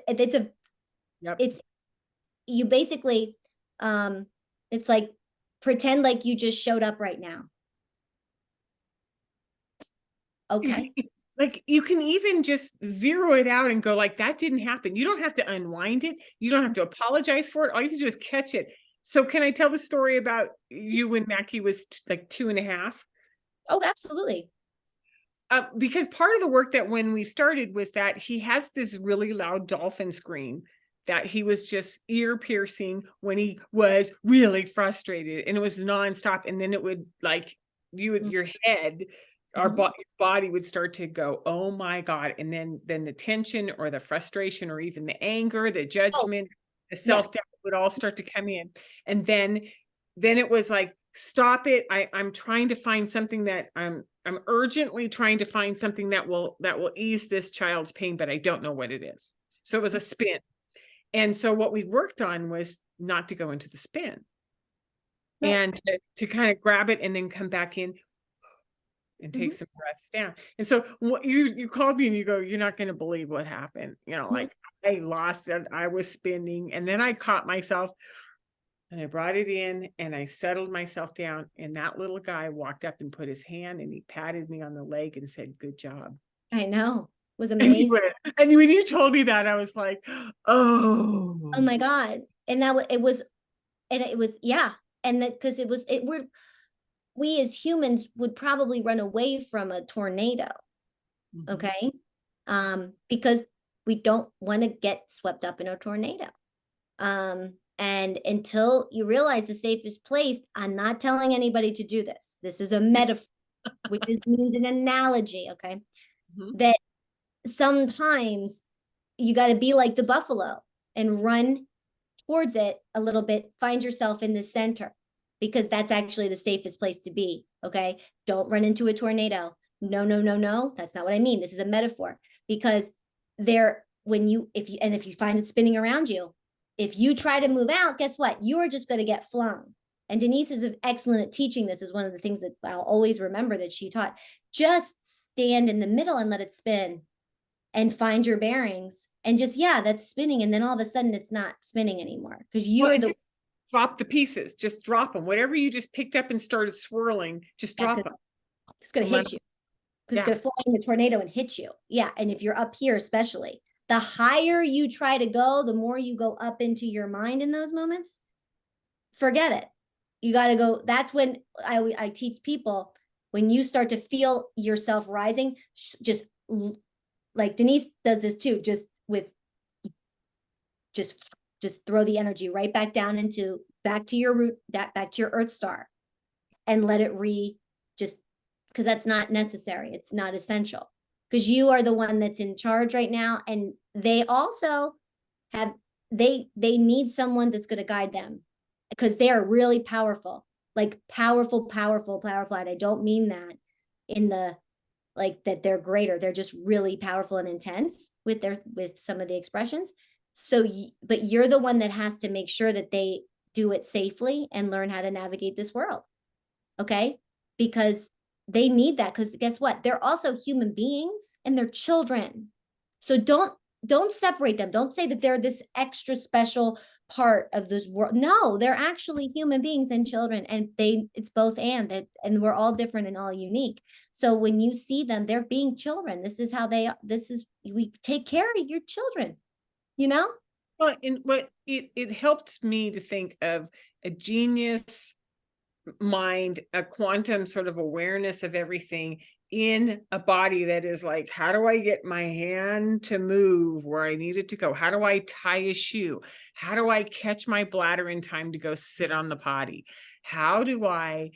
you basically, it's like pretend like you just showed up right now. Okay. Like you can even just zero it out and go like, that didn't happen. You don't have to unwind it. You don't have to apologize for it. All you have to do is catch it. So can I tell the story about you when Mackie was like 2.5? Oh, absolutely. Because part of the work that when we started was that he has this really loud dolphin scream that he was just ear piercing when he was really frustrated, and it was nonstop. And then it would like your head, our body would start to go, oh my God. And then the tension or the frustration or even the anger, the judgment, the self-doubt would all start to come in. And then it was like, stop it. I'm trying to find something that I'm urgently trying to find something that will ease this child's pain, but I don't know what it is. So it was a spin. And so what we worked on was not to go into the spin, and to kind of grab it and then come back in and take some breaths down. And so what you called me and you go, you're not going to believe what happened. Like I lost it. I was spinning, and then I caught myself. And I brought it in and I settled myself down, and that little guy walked up and put his hand and he patted me on the leg and said, good job. I know. It was amazing. And when you told me that, I was like, oh my God. And it was, yeah. And that, because we as humans would probably run away from a tornado. Okay. Because we don't want to get swept up in a tornado. And until you realize the safest place, I'm not telling anybody to do this. This is a metaphor, which means an analogy, okay? That sometimes you got to be like the buffalo and run towards it a little bit, find yourself in the center, because that's actually the safest place to be, okay? Don't run into a tornado. No, that's not what I mean. This is a metaphor, because if you find it spinning around you, if you try to move out, guess what? You are just going to get flung. And Denise is excellent at teaching this. Is one of the things that I'll always remember that she taught. Just stand in the middle and let it spin and find your bearings. And just, that's spinning. And then all of a sudden it's not spinning anymore, because drop the pieces, just drop them. Whatever you just picked up and started swirling, just drop them. It's going to hit you, because it's going to fly in the tornado and hit you. Yeah. And if you're up here, especially, the higher you try to go, the more you go up into your mind in those moments. Forget it. You got to go. That's when I teach people, when you start to feel yourself rising, just like Denise does this too, just throw the energy right back down back to your root, back to your earth star, and let it because that's not necessary. It's not essential, because you are the one that's in charge right now. And they also they need someone that's going to guide them, because they are really powerful, like powerful. And I don't mean that in the, like, that they're greater. They're just really powerful and intense with some of the expressions. So, but you're the one that has to make sure that they do it safely and learn how to navigate this world. Okay. Because they need that, because guess what? They're also human beings and they're children. So don't separate them. Don't say that they're this extra special part of this world. No, they're actually human beings and children, and it's both and we're all different and all unique. So when you see them, they're being children. We take care of your children, Well, it helped me to think of a genius mind, a quantum sort of awareness of everything in a body that is like, how do I get my hand to move where I need it to go? How do I tie a shoe? How do I catch my bladder in time to go sit on the potty? How do I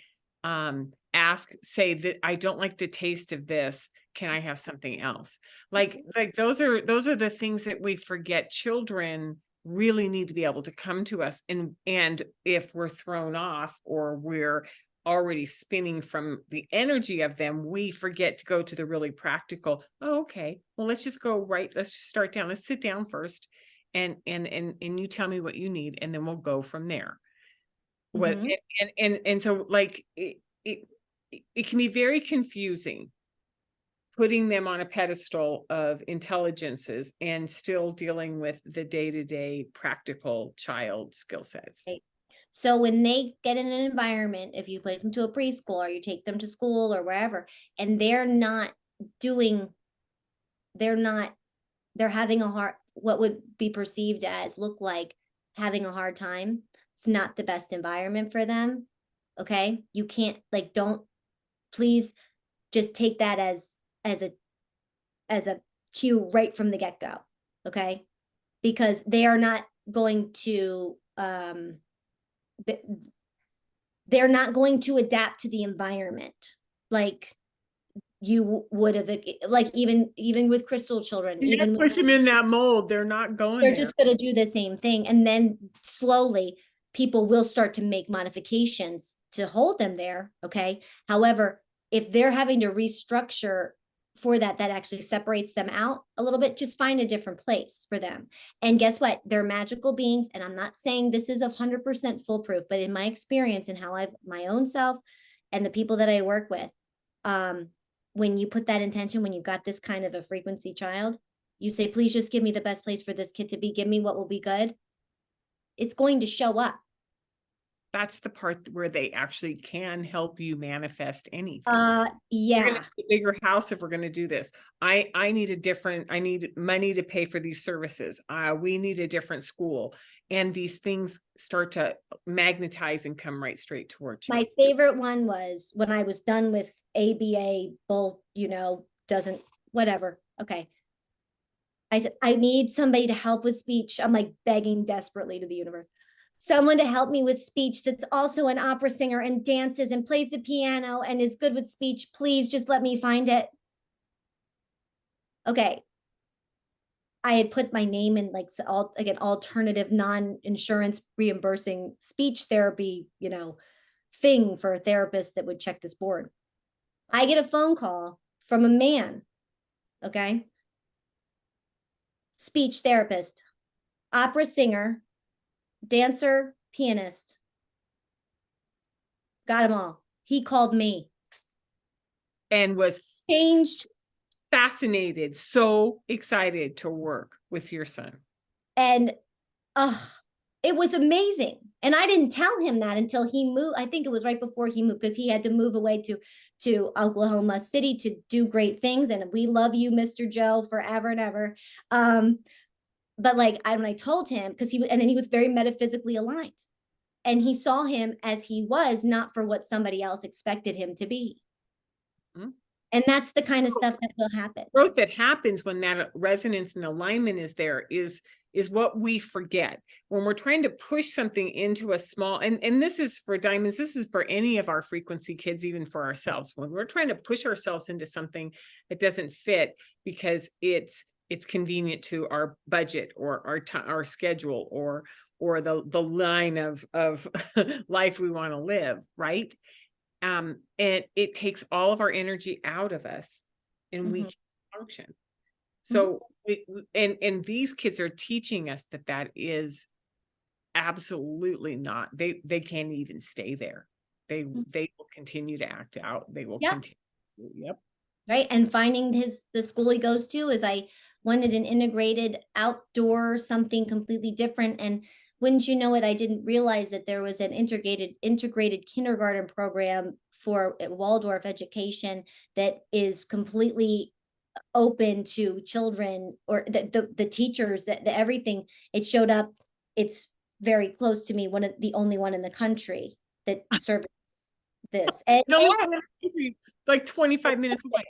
say that I don't like the taste of this? Can I have something else? Like those are the things that we forget. Children really need to be able to come to us, and if we're thrown off or we're already spinning from the energy of them, we forget to go to the really practical. Oh, okay, well, let's just start down, let's sit down first, and you tell me what you need, and then we'll go from there. So like it can be very confusing putting them on a pedestal of intelligences and still dealing with the day-to-day practical child skill sets. Right. So when they get in an environment, if you put them to a preschool or you take them to school or wherever, and doing, they're not, they're having a hard, what would be perceived as look like having a hard time. It's not the best environment for them. Okay. You can't like, don't, please just take that as a cue right from the get-go. Okay. Because they are not going to, they're not going to adapt to the environment like you would have, like even with crystal children, You even push them in that mold. They're not going they're there. just going to do the same thing. And then slowly people will start to make modifications to hold them there. Okay. However, if they're having to restructure for that, that actually separates them out a little bit, just find a different place for them. And guess what? They're magical beings. And I'm not saying this is 100% foolproof, but in my experience and how I've my own self and the people that I work with, when you put that intention, when you got this kind of a frequency child, you say, please just give me the best place for this kid to be. Give me what will be good. It's going to show up. That's the part where they actually can help you manifest anything. We're Yeah. gonna get a bigger house if we're gonna do this. I need money to pay for these services. We need a different school. And these things start to magnetize and come right straight towards you. My favorite one was when I was done with ABA, bolt, doesn't, whatever. Okay. I said, I need somebody to help with speech. I'm like begging desperately to the universe. Someone to help me with speech that's also an opera singer and dances and plays the piano and is good with speech. Please just let me find it. Okay. I had put my name in like alternative non-insurance reimbursing speech therapy, thing for a therapist that would check this board. I get a phone call from a man. Okay. Speech therapist, opera singer, dancer, pianist. Got them all. He called me. And was Changed. Fascinated, so excited to work with your son. And it was amazing. And I didn't tell him that until he moved. I think it was right before he moved, because he had to move away to Oklahoma City to do great things. And we love you, Mr. Joe, forever and ever. But like when I told him, because and then he was very metaphysically aligned. And he saw him as he was, not for what somebody else expected him to be. Mm-hmm. And that's the kind of stuff that will happen. Growth that happens when that resonance and alignment is there is what we forget when we're trying to push something into a small, and this is for diamonds, this is for any of our frequency kids, even for ourselves. When we're trying to push ourselves into something that doesn't fit because it's convenient to our budget or our schedule or the line of life we want to live, right? And it takes all of our energy out of us and we can't function. So and these kids are teaching us that is absolutely not, they can't even stay there. They will continue to act out. They will continue. Yep. Right. And finding the school he goes to is, I wanted an integrated outdoor, something completely different. And wouldn't you know it, I didn't realize that there was an integrated kindergarten program for Waldorf education that is completely open to children, or the teachers, that everything. It showed up. It's very close to me, the only one in the country that serves this. And like 25 minutes away.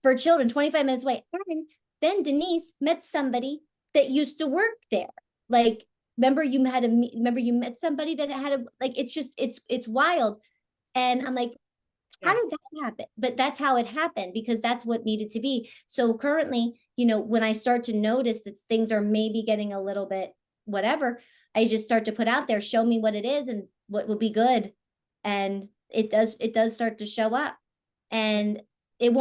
For children, 25 minutes away. And then Denise met somebody that used to work there. Like, remember you met somebody that had it's wild. And I'm like, how did that happen? But that's how it happened, because that's what needed to be. So currently, when I start to notice that things are maybe getting a little bit whatever, I just start to put out there, show me what it is and what will be good. And it does start to show up. And it's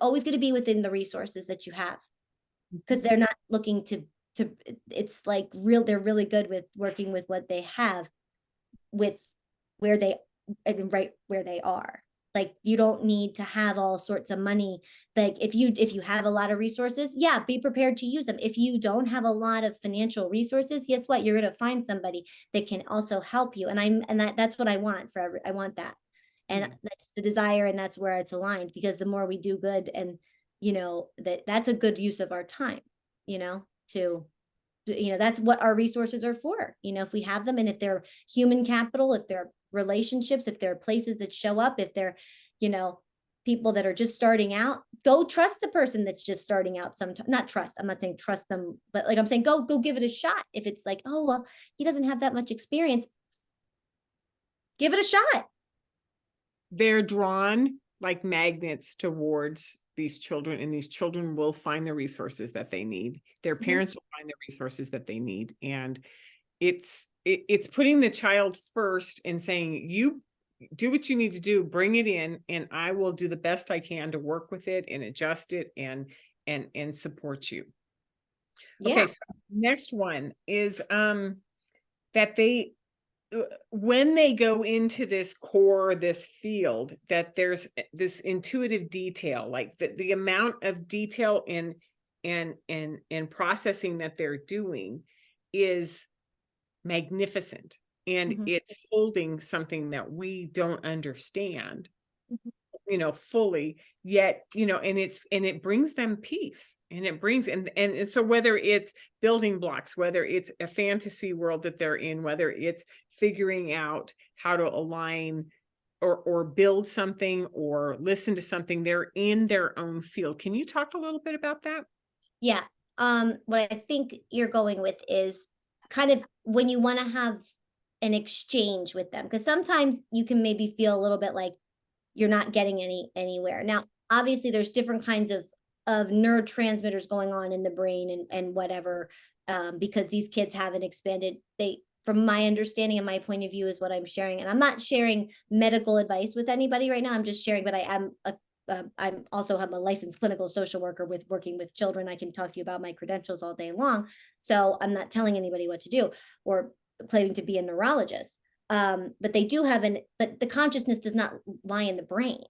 always going to be within the resources that you have, because they're not looking to, it's like they're really good with working with what they have, with right where they are. Like, you don't need to have all sorts of money. Like, if you have a lot of resources, yeah, be prepared to use them. If you don't have a lot of financial resources, guess what? You're going to find somebody that can also help you. And that's what I want I want that. And Yeah. that's the desire, and that's where it's aligned, because the more we do good, and that's a good use of our time, to that's what our resources are for. If we have them, and if they're human capital, if they're relationships, if they're places that show up, if they're people that are just starting out, go trust the person that's just starting out. Sometimes, not trust, I'm not saying trust them, but like I'm saying, go give it a shot. If it's like, oh well, he doesn't have that much experience, give it a shot. They're drawn like magnets towards these children, and these children will find the resources that they need. Their parents will find the resources that they need. And it's putting the child first and saying, you do what you need to do, bring it in, and I will do the best I can to work with it and adjust it and support you. Okay, Yeah. so next one is that they when they go into this core, this field, that there's this intuitive detail, like the amount of detail and processing that they're doing is magnificent, and Mhm. it's holding something that we don't understand Mhm. fully yet, and it brings them peace, and it brings, and so whether it's building blocks, whether it's a fantasy world that they're in, whether it's figuring out how to align or build something or listen to something, they're in their own field. Can you talk a little bit about that? Yeah. What I think you're going with is kind of when you want to have an exchange with them, because sometimes you can maybe feel a little bit like you're not getting anywhere. Now, obviously, there's different kinds of neurotransmitters going on in the brain, and whatever, because these kids haven't expanded. From my understanding and my point of view, is what I'm sharing, and I'm not sharing medical advice with anybody right now. I'm just sharing, but I'm also have a licensed clinical social worker with working with children. I can talk to you about my credentials all day long. So I'm not telling anybody what to do or claiming to be a neurologist. But they do have but the consciousness does not lie in the brain.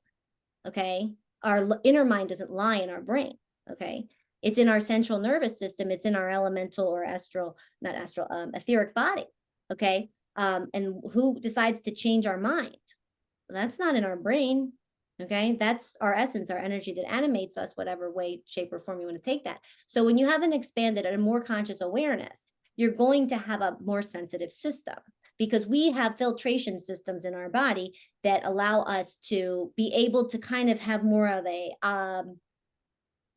Okay. Our inner mind doesn't lie in our brain. Okay. It's in our central nervous system. It's in our elemental or astral, not astral, etheric body. Okay. And who decides to change our mind? That's not in our brain. Okay. That's our essence, our energy that animates us, whatever way, shape, or form you want to take that. So when you have an expanded and a more conscious awareness, you're going to have a more sensitive system, because we have filtration systems in our body that allow us to be able to kind of have more of a,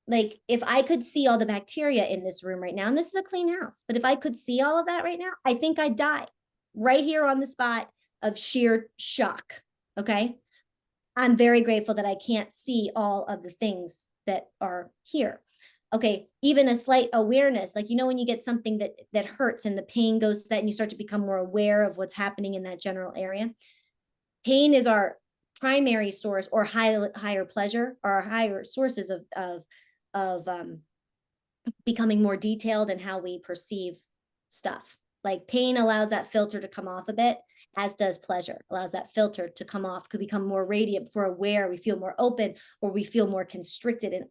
like, if I could see all the bacteria in this room right now, and this is a clean house, but if I could see all of that right now, I think I'd die right here on the spot of sheer shock. Okay. I'm very grateful that I can't see all of the things that are here. Okay, even a slight awareness, like, when you get something that hurts and the pain goes to that, and you start to become more aware of what's happening in that general area. Pain is our primary source, or higher pleasure, or our higher sources of becoming more detailed in how we perceive stuff. Like, pain allows that filter to come off a bit, as does pleasure, allows that filter to come off, could become more radiant, for aware, we feel more open, or we feel more constricted, and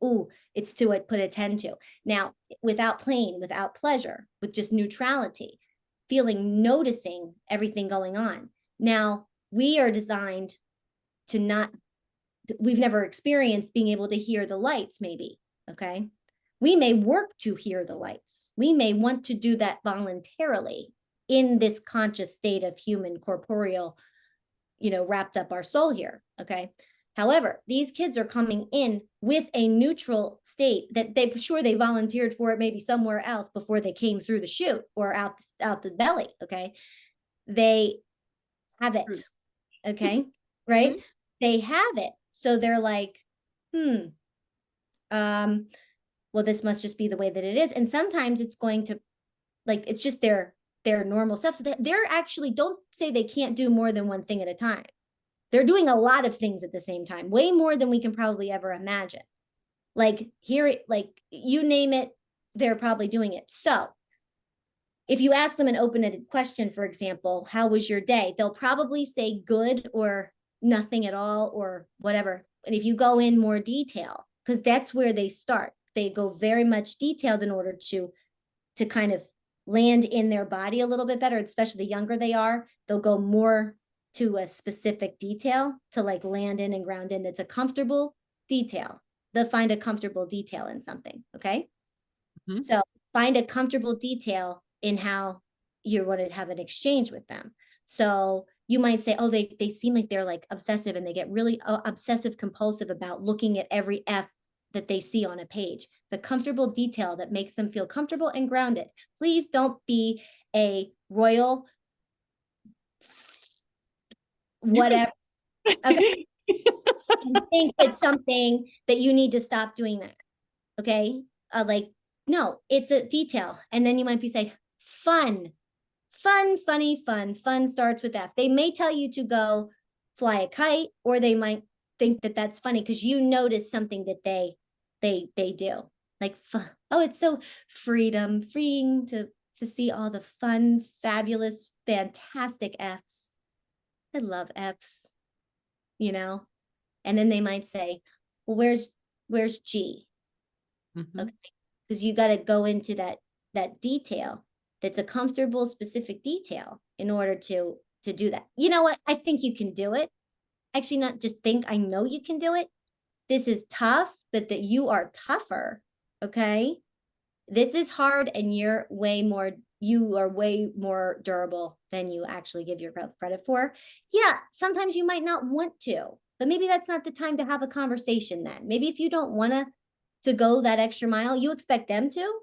it's to put attend to. Now, without pain, without pleasure, with just neutrality, noticing everything going on. Now, we are designed to not, we've never experienced being able to hear the lights, maybe. Okay. We may work to hear the lights. We may want to do that voluntarily in this conscious state of human corporeal, wrapped up our soul here. Okay. However, these kids are coming in with a neutral state that they volunteered for it maybe somewhere else before they came through the chute or out the belly. Okay. They have it. Okay. Right. Mhm. They have it. So they're like, well, this must just be the way that it is. And sometimes it's going to, like, it's just their normal stuff. So they're actually, don't say they can't do more than one thing at a time. They're doing a lot of things at the same time, way more than we can probably ever imagine. Like, you name it, they're probably doing it. So if you ask them an open-ended question, for example, how was your day? They'll probably say good or nothing at all or whatever. And if you go in more detail, because that's where they start, they go very much detailed in order to kind of land in their body a little bit better, especially the younger they are, they'll go more to a specific detail to like land in and ground in. That's a comfortable detail. They'll find a comfortable detail in something. Okay. Mhm. So find a comfortable detail in how you want to have an exchange with them. So you might say, oh, they seem like they're like obsessive and they get really obsessive compulsive about looking at every F that they see on a page. The comfortable detail that makes them feel comfortable and grounded. Please don't be a royal You can. whatever. Okay. And think it's something that you need to stop doing that. Okay. Like, no, it's a detail. And then you might be saying, fun, fun, funny, fun. Fun starts with F. They may tell you to go fly a kite, or they might think that that's funny because you notice something that they do. Like, fun. Oh, it's so freeing to see all the fun, fabulous, fantastic Fs. I love Fs, you know? And then they might say, well, where's G? Mhm. Okay. Because you got to go into that detail that's a comfortable, specific detail in order to do that. You know what? I think you can do it. Actually, not just think, I know you can do it. This is tough, but that you are tougher. Okay. This is hard, and you are way more durable than you actually give yourself credit for. Yeah, sometimes you might not want to, but maybe that's not the time to have a conversation then. Maybe if you don't want to go that extra mile, you expect them to.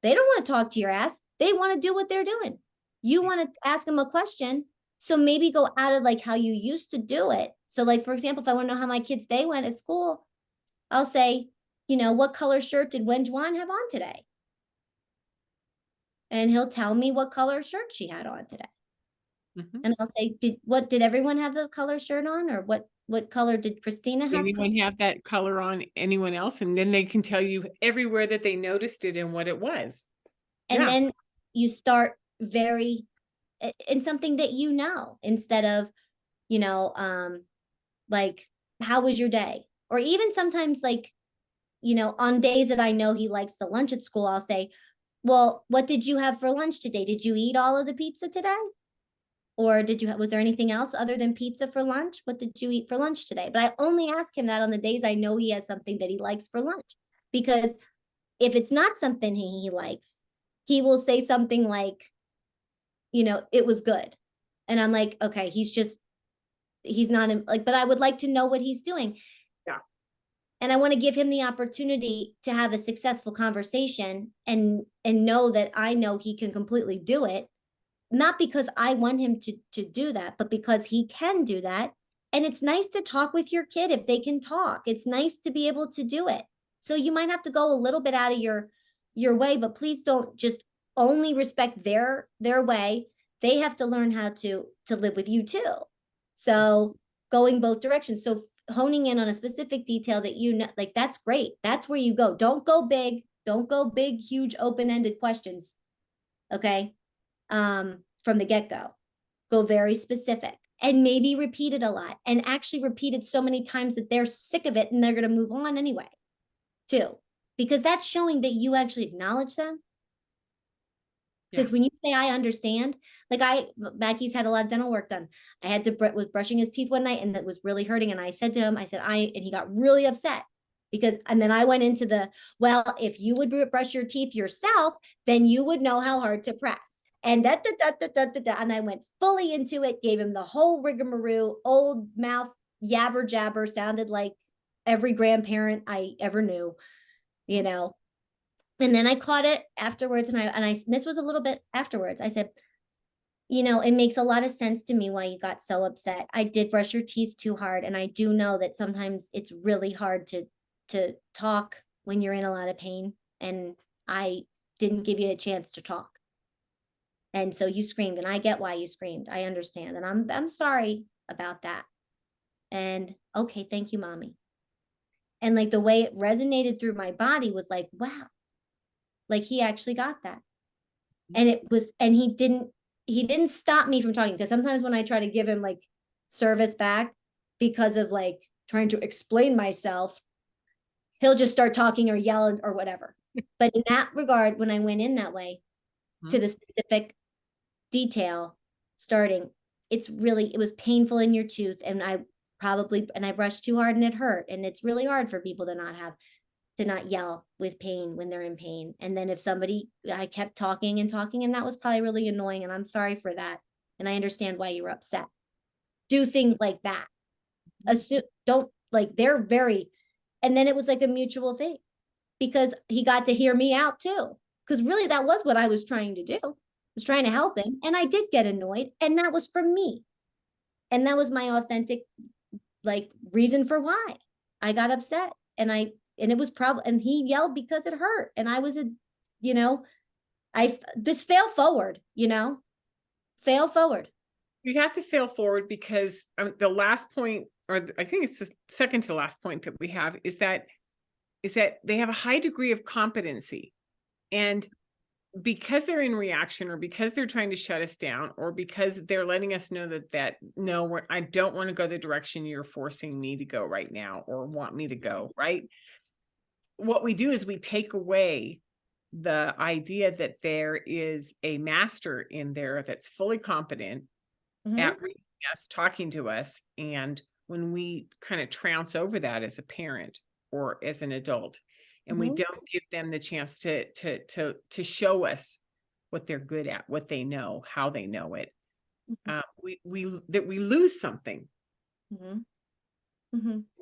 They don't want to talk to your ass. They want to do what they're doing. You want to ask them a question. So maybe go out of like how you used to do it. So like, for example, if I want to know how my kid's day went at school, I'll say, what color shirt did Wenjuan have on today? And he'll tell me what color shirt she had on today. Mhm. And I'll say, did everyone have the color shirt on, or what color did Christina Did have? anyone have that color on anyone else? And then they can tell you everywhere that they noticed it and what it was. And Yeah. then you start very in something that instead of, you know, like, how was your day? Or even sometimes like, on days that I know he likes the lunch at school, I'll say, well, what did you have for lunch today? Did you eat all of the pizza today? Or was there anything else other than pizza for lunch? What did you eat for lunch today? But I only ask him that on the days I know he has something that he likes for lunch. Because if it's not something he likes, he will say something like, it was good. And I'm like, okay, he's not like, but I would like to know what he's doing. Yeah. And I want to give him the opportunity to have a successful conversation and know that I know he can completely do it, not because I want him to do that, but because he can do that. And it's nice to talk with your kid if they can talk. It's nice to be able to do it. So you might have to go a little bit out of your way, but please don't just only respect their way. They have to learn how to live with you too. So going both directions. So honing in on a specific detail that like, that's great. That's where you go. Don't go big. Don't go big, huge, open-ended questions. Okay. From the get-go. Go very specific and maybe repeat it a lot, and actually repeat it so many times that they're sick of it and they're going to move on anyway, too, because that's showing that you actually acknowledge them. Yeah. Because when you say I understand, like Mackey's had a lot of dental work done. I had to was brushing his teeth one night and it was really hurting. And I said to him, and he got really upset and then I went into well, if you would brush your teeth yourself, then you would know how hard to press. And and I went fully into it, gave him the whole rigmarole, old mouth, yabber jabber, sounded like every grandparent I ever knew, you know. And then I caught it afterwards, and this was a little bit afterwards. I said, it makes a lot of sense to me why you got so upset. I did brush your teeth too hard, and I do know that sometimes it's really hard to talk when you're in a lot of pain, and I didn't give you a chance to talk. And so you screamed, and I get why you screamed. I understand, and I'm sorry about that. And okay, thank you, mommy. And like the way it resonated through my body was like, wow, like he actually got that. And he didn't stop me from talking, because sometimes when I try to give him like service back, because of like trying to explain myself, he'll just start talking or yell or whatever. But in that regard, when I went in that way to the specific detail starting, it was painful in your tooth. And I brushed too hard and it hurt. And it's really hard for people to not yell with pain when they're in pain. And then I kept talking and talking, and that was probably really annoying. And I'm sorry for that. And I understand why you were upset. Do things like that. Don't like, they're very, and then it was like a mutual thing because he got to hear me out too. Because really that was what I was trying to do. I was trying to help him. And I did get annoyed, and that was from me. And that was my authentic like reason for why I got upset. And it was probably, and he yelled because it hurt. And I was I just fail forward, fail forward. You have to fail forward because the last point, or I think it's the second to the last point that we have, is that they have a high degree of competency. And because they're in reaction, or because they're trying to shut us down, or because they're letting us know that no, I don't want to go the direction you're forcing me to go right now, or want me to go, right? What we do is we take away the idea that there is a master in there that's fully competent at reading us, talking to us. And when we kind of trounce over that as a parent or as an adult, and we don't give them the chance to show us what they're good at, what they know, how they know it, we lose something. And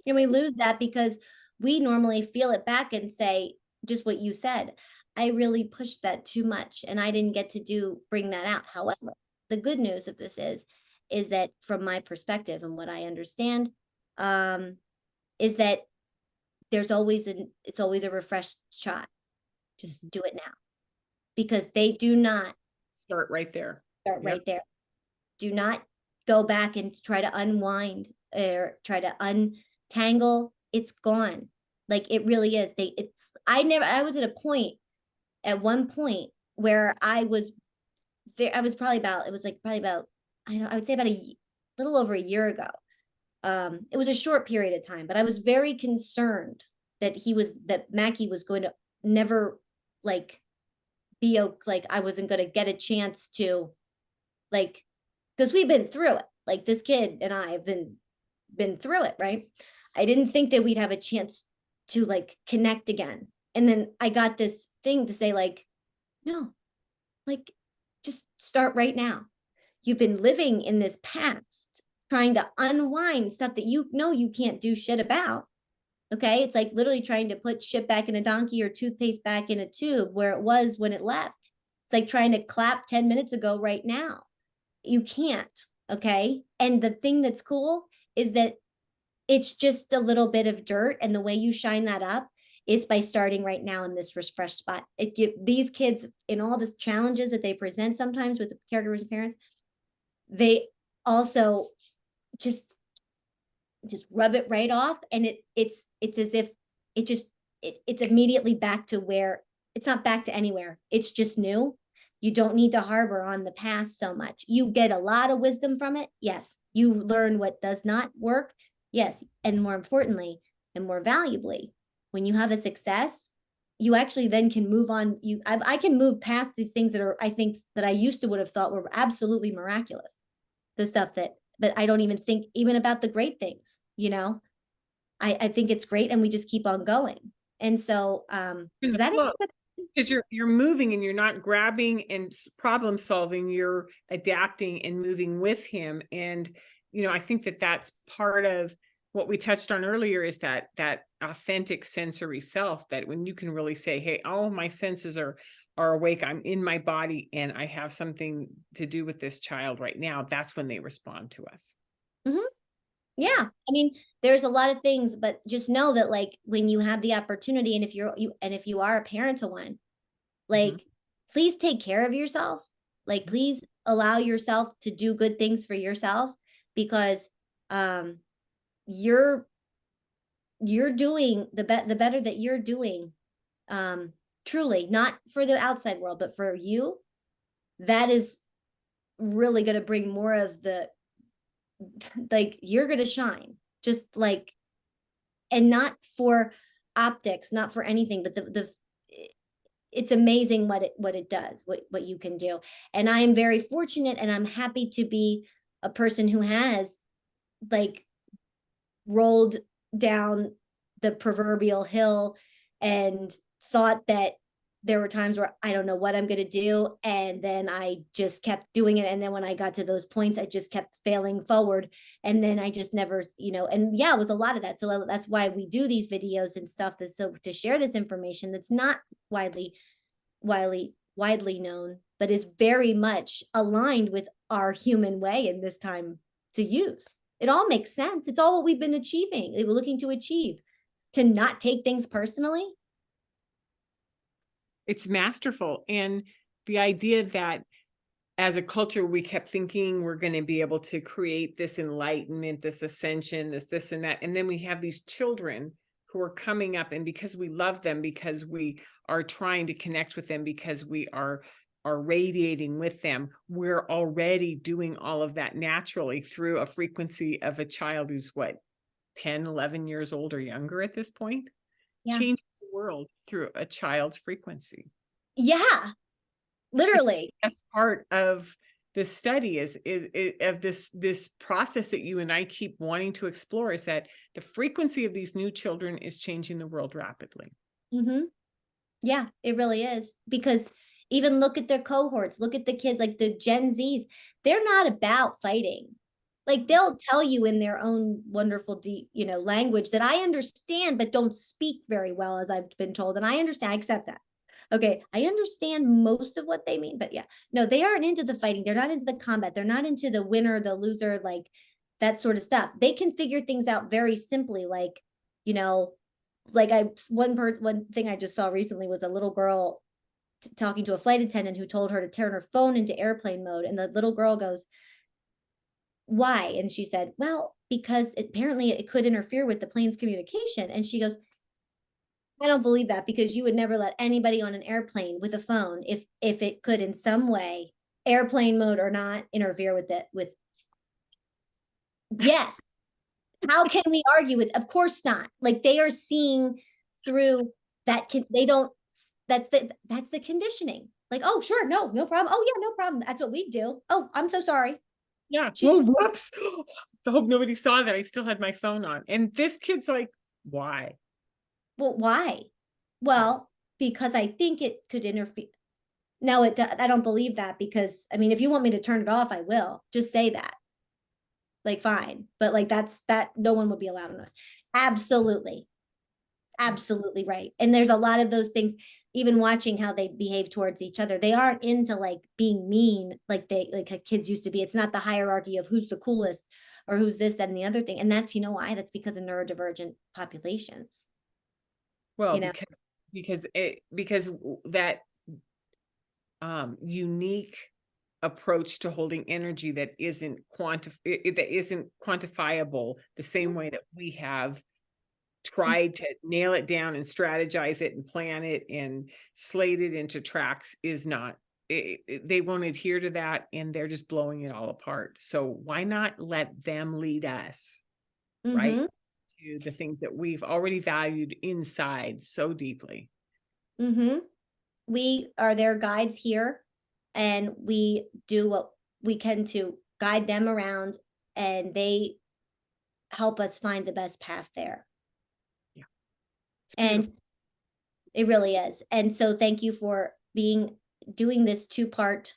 we lose that because we normally feel it back and say just what you said. I really pushed that too much, and I didn't get to bring that out. However, the good news of this is that from my perspective and what I understand, is that it's always a refreshed shot. Just do it now, because they do not start right there. Do not go back and try to unwind or try to untangle. It's gone. Like it really is. I was at one point where I was probably about, I would say about a little over a year ago. It was a short period of time, but I was very concerned that Mackie was going to never I wasn't going to get a chance to because we've been through it. Like this kid and I have been through it, right? I didn't think that we'd have a chance to connect again. And then I got this thing to say no, just start right now. You've been living in this past, trying to unwind stuff that you can't do shit about. Okay. It's like literally trying to put shit back in a donkey or toothpaste back in a tube where it was when it left. It's like trying to clap 10 minutes ago right now. You can't. Okay. And the thing that's cool is that it's just a little bit of dirt. And the way you shine that up is by starting right now in this refresh spot. These kids, in all the challenges that they present sometimes with the caregivers and parents, they also just rub it right off. And it's as if it's immediately back to where it's not back to anywhere. It's just new. You don't need to harbor on the past so much. You get a lot of wisdom from it. Yes. You learn what does not work. Yes. And more importantly, and more valuably, when you have a success, you actually then can move on. I can move past these things I think that I used to would have thought were absolutely miraculous. The stuff but I don't even think even about the great things, I think it's great, and we just keep on going. And so because you're moving and you're not grabbing and problem solving, you're adapting and moving with him. And I think that's part of what we touched on earlier, is that authentic sensory self, that when you can really say, hey, all of my senses are awake, I'm in my body, and I have something to do with this child right now, that's when they respond to us. Yeah. I mean, there's a lot of things, but just know that when you have the opportunity, and if you are a parent to one, please take care of yourself. Please allow yourself to do good things for yourself, because you're doing the better that you're doing, truly, not for the outside world, but for you, that is really going to bring more of the you're going to shine. just like, and not for optics, not for anything, but it's amazing what it does, what you can do. And I am very fortunate, and I'm happy to be a person who has like rolled down the proverbial hill and thought that there were times where I don't know what I'm going to do. And then I just kept doing it. And then when I got to those points, I just kept failing forward. And then I just never, and yeah, it was a lot of that. So that's why we do these videos and stuff, is so to share this information that's not widely known, but is very much aligned with our human way in this time to use. It all makes sense. It's all what we've been achieving. We're looking to achieve, to not take things personally. It's masterful. And the idea that as a culture, we kept thinking we're going to be able to create this enlightenment, this ascension, this and that. And then we have these children who are coming up, and because we love them, because we are trying to connect with them, because we are radiating with them, we're already doing all of that naturally through a frequency of a child who's what, 10, 11 years old or younger at this point. Yeah. Changing the world through a child's frequency. Yeah, literally. That's part of the study is of this process that you and I keep wanting to explore, is that the frequency of these new children is changing the world rapidly. Mm-hmm. Yeah, it really is. Because even look at their cohorts, look at the kids, like the Gen Zs, they're not about fighting. Like they'll tell you in their own wonderful, deep, language that I understand, but don't speak very well, as I've been told. And I understand, I accept that. Okay, I understand most of what they mean, but yeah, no, they aren't into the fighting. They're not into the combat. They're not into the winner, the loser, like that sort of stuff. They can figure things out very simply, like, like one thing I just saw recently was a little girl talking to a flight attendant who told her to turn her phone into airplane mode, and the little girl goes, "Why?" And she said, "Well, because apparently it could interfere with the plane's communication." And she goes, "I don't believe that, because you would never let anybody on an airplane with a phone if it could in some way, airplane mode or not, interfere with it with." Yes. How can we argue with? Of course not. Like they are seeing through that. They don't. That's the conditioning. Like, oh, sure, no problem. Oh yeah, no problem. That's what we do. Oh, I'm so sorry. Yeah. Whoa, whoops. I hope nobody saw that. I still had my phone on. And this kid's like, why? Well, why? Well, because I think it could interfere. No, I don't believe that, because I mean, if you want me to turn it off, I will. Just say that. Like, fine. But like that no one would be allowed to. Absolutely. Absolutely right. And there's a lot of those things, even watching how they behave towards each other. They aren't into like being mean like kids used to be. It's not the hierarchy of who's the coolest or who's this, that, and the other thing. And that's, why? That's because of neurodivergent populations. Well, because that unique approach to holding energy that isn't quantifiable the same way that we have tried to nail it down and strategize it and plan it and slate it into tracks is not, they won't adhere to that, and they're just blowing it all apart. So why not let them lead us, right, to the things that we've already valued inside so deeply. We are their guides here, and we do what we can to guide them around, and they help us find the best path there. Yeah. And it really is. And so thank you for doing this 2-part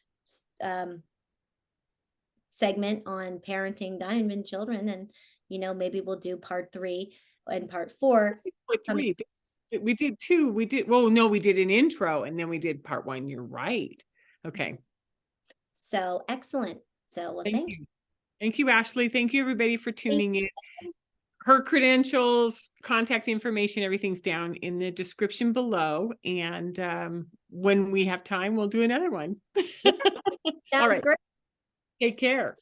segment on parenting diamond children. And, maybe we'll do part 3 and part 4. Part 3. We did 2. We did an intro, and then we did part 1. You're right. Okay. So excellent. So well, thank you. Thank you, Ashley. Thank you, everybody, for tuning in. Her credentials, contact information, everything's down in the description below. And when we have time, we'll do another one. Sounds All right. great. Take care.